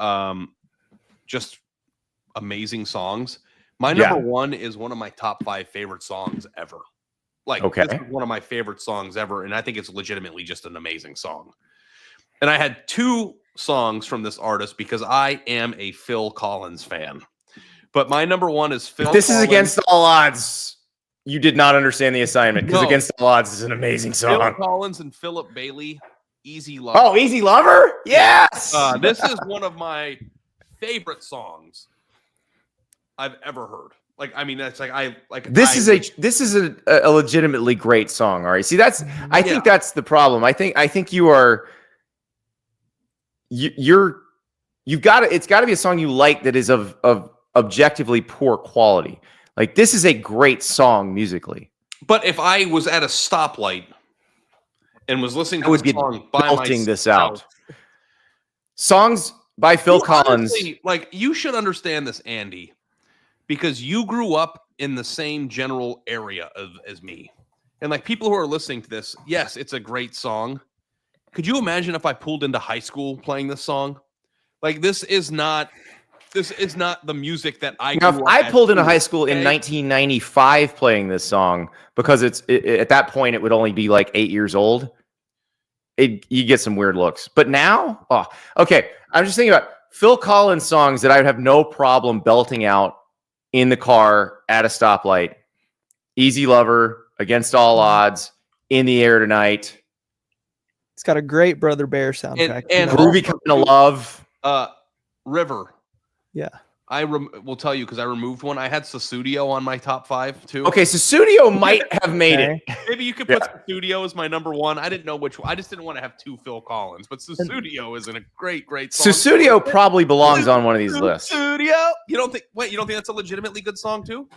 just amazing songs. My number one is one of my top 5 favorite songs ever. Like, okay. This is one of my favorite songs ever, and I think it's legitimately just an amazing song. And I had 2 songs from this artist because I am a Phil Collins fan. But my number one is Phil. If this Collins. is Against All Odds. You did not understand the assignment because Against All Odds is an amazing song. Phil Collins and Philip Bailey, Easy Lover. Oh, Easy Lover? Yes. This is one of my favorite songs I've ever heard. Like, I mean, that's like this is a legitimately great song. All right. See, I think that's the problem. I think you are you've got to, it's got to be a song you like that is of objectively poor quality. Like this is a great song musically. But if I was at a stoplight and was listening to I would be song by belting this out. myself, Songs by Phil Collins. Honestly, like you should understand this, Andy, because you grew up in the same general area as me. And like people who are listening to this, yes, it's a great song. Could you imagine if I pulled into high school playing this song? Like this is not this is not the music that I Now, if grew up I at pulled into too, high school in okay? 1995 playing this song, because at that point it would only be like 8 years old, you get some weird looks. But now, okay. I'm just thinking about Phil Collins songs that I would have no problem belting out in the car at a stoplight. Easy Lover, Against All Odds, In the Air Tonight. It's got a great Brother Bear soundtrack. And Groovy Kind of Love. River. Yeah. I will tell you because I removed one. I had Sussudio on my top 5 too. Okay, so Studio might have made it. Maybe you could put Sussudio as my number 1. I didn't know which one. I just didn't want to have 2 Phil Collins, but Sussudio is a great song. Sussudio probably belongs on one of these lists. Sussudio. You don't think that's a legitimately good song too?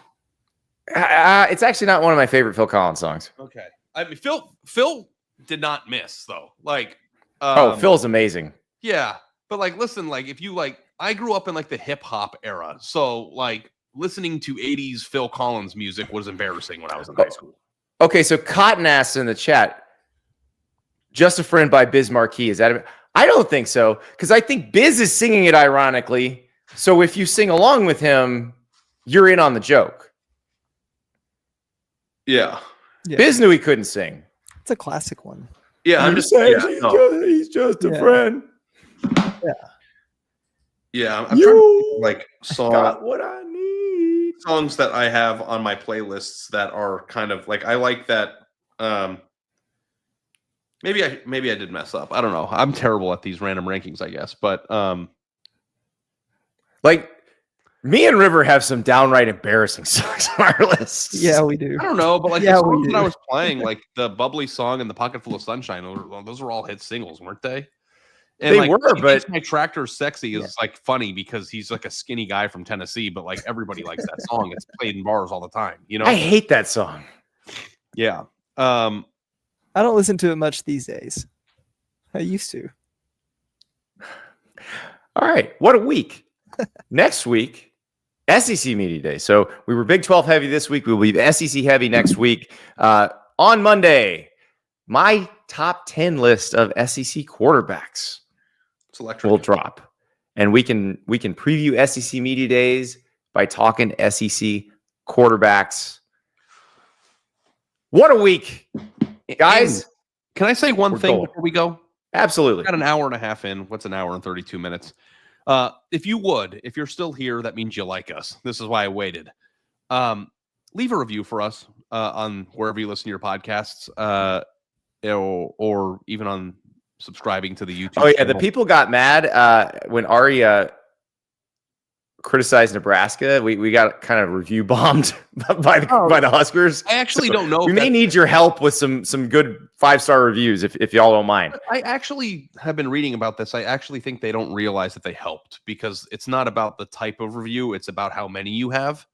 It's actually not one of my favorite Phil Collins songs. Okay. I mean, Phil did not miss though. Like, Phil's amazing. Yeah, but like, listen, like if you like, I grew up in like the hip hop era, so like listening to 80s Phil Collins music was embarrassing when I was in high school. Okay, so Cotton asks in the chat, Just a Friend by Biz Marquee. Is that I don't think so, because I think Biz is singing it ironically. So if you sing along with him, you're in on the joke. Yeah. Biz knew he couldn't sing. It's a classic one. Yeah, I'm just saying he's just a friend. Yeah, I'm trying to think, like Got what I need. songs that I have on my playlists that are kind of like I like that. Maybe I did mess up. I don't know. I'm terrible at these random rankings, I guess. But like me and River have some downright embarrassing songs on our lists. Yeah, we do. I don't know. But like Yeah, the songs we that I do. was playing, like the Bubbly song and the Pocket Full of Sunshine, those were all hit singles, weren't they? And They like, were, He but- Thinks My Tractor's Sexy is like funny because he's like a skinny guy from Tennessee, but like everybody likes that song. It's played in bars all the time, you know? I hate that song. Yeah. I don't listen to it much these days. I used to. All right. What a week. Next week, SEC Media Day. So we were Big 12 heavy this week. We will be SEC heavy next week. On Monday, my top 10 list of SEC quarterbacks It's electric. will drop. And we can preview SEC Media Days by talking SEC quarterbacks. What a week, guys. And can I say one We're thing gold. before we go? Absolutely. Got an hour and a half in. What's an hour and 32 minutes? If you're still here, that means you like us. This is why I waited. Leave a review for us on wherever you listen to your podcasts, or even on subscribing to the YouTube. Oh, yeah. The channel. people got mad when Arya criticized Nebraska. We got kind of review bombed by the Huskers. I actually don't know. We if may need your help with some good 5-star reviews if y'all don't mind. I actually have been reading about this. I actually think they don't realize that they helped because it's not about the type of review; it's about how many you have.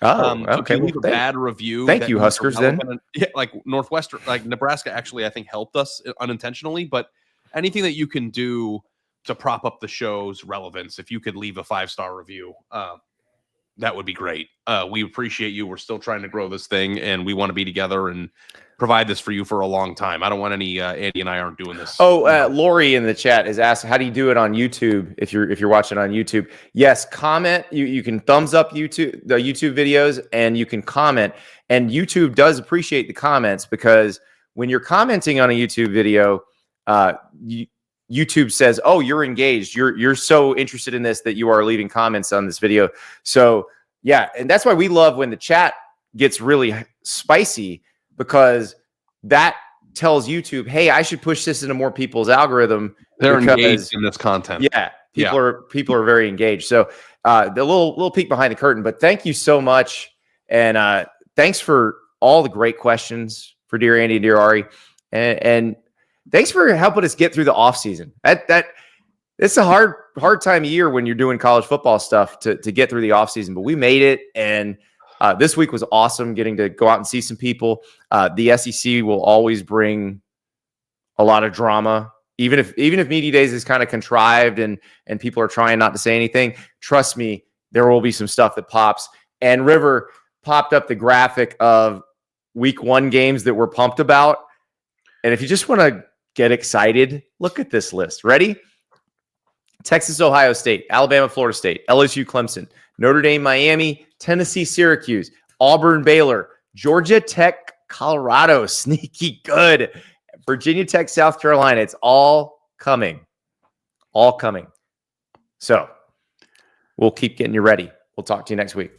Oh, So if okay. you leave a Well, bad review. thank that you, means Huskers, then. irrelevant. Yeah, like Northwestern, like Nebraska, actually, I think helped us unintentionally. But anything that you can do to prop up the show's relevance, if you could leave a 5-star review, that would be great. We appreciate you. We're still trying to grow this thing, and we want to be together and provide this for you for a long time. I don't want any Andy and I aren't doing this. Oh, Lori in the chat is asked, how do you do it on YouTube if you're watching on YouTube? Yes, comment. You can thumbs up the YouTube videos, and you can comment. And YouTube does appreciate the comments because when you're commenting on a YouTube video, YouTube says, "Oh, you're engaged. You're so interested in this that you are leaving comments on this video." So yeah, and that's why we love when the chat gets really spicy, because that tells YouTube, "Hey, I should push this into more people's algorithm." They're because, engaged in this content. Yeah, people are very engaged. So the little peek behind the curtain. But thank you so much, and thanks for all the great questions for Dear Andy and Dear Ari, and thanks for helping us get through the off season. It's a hard time of year when you're doing college football stuff to get through the off season, but we made it. And this week was awesome getting to go out and see some people. The SEC will always bring a lot of drama, even if Media Days is kind of contrived and people are trying not to say anything. Trust me, there will be some stuff that pops. And River popped up the graphic of week 1 games that we're pumped about. And if you just want to get excited, look at this list. Ready? Texas, Ohio State, Alabama, Florida State, LSU, Clemson, Notre Dame, Miami, Tennessee, Syracuse, Auburn, Baylor, Georgia Tech, Colorado, sneaky good, Virginia Tech, South Carolina. It's all coming. All coming. So we'll keep getting you ready. We'll talk to you next week.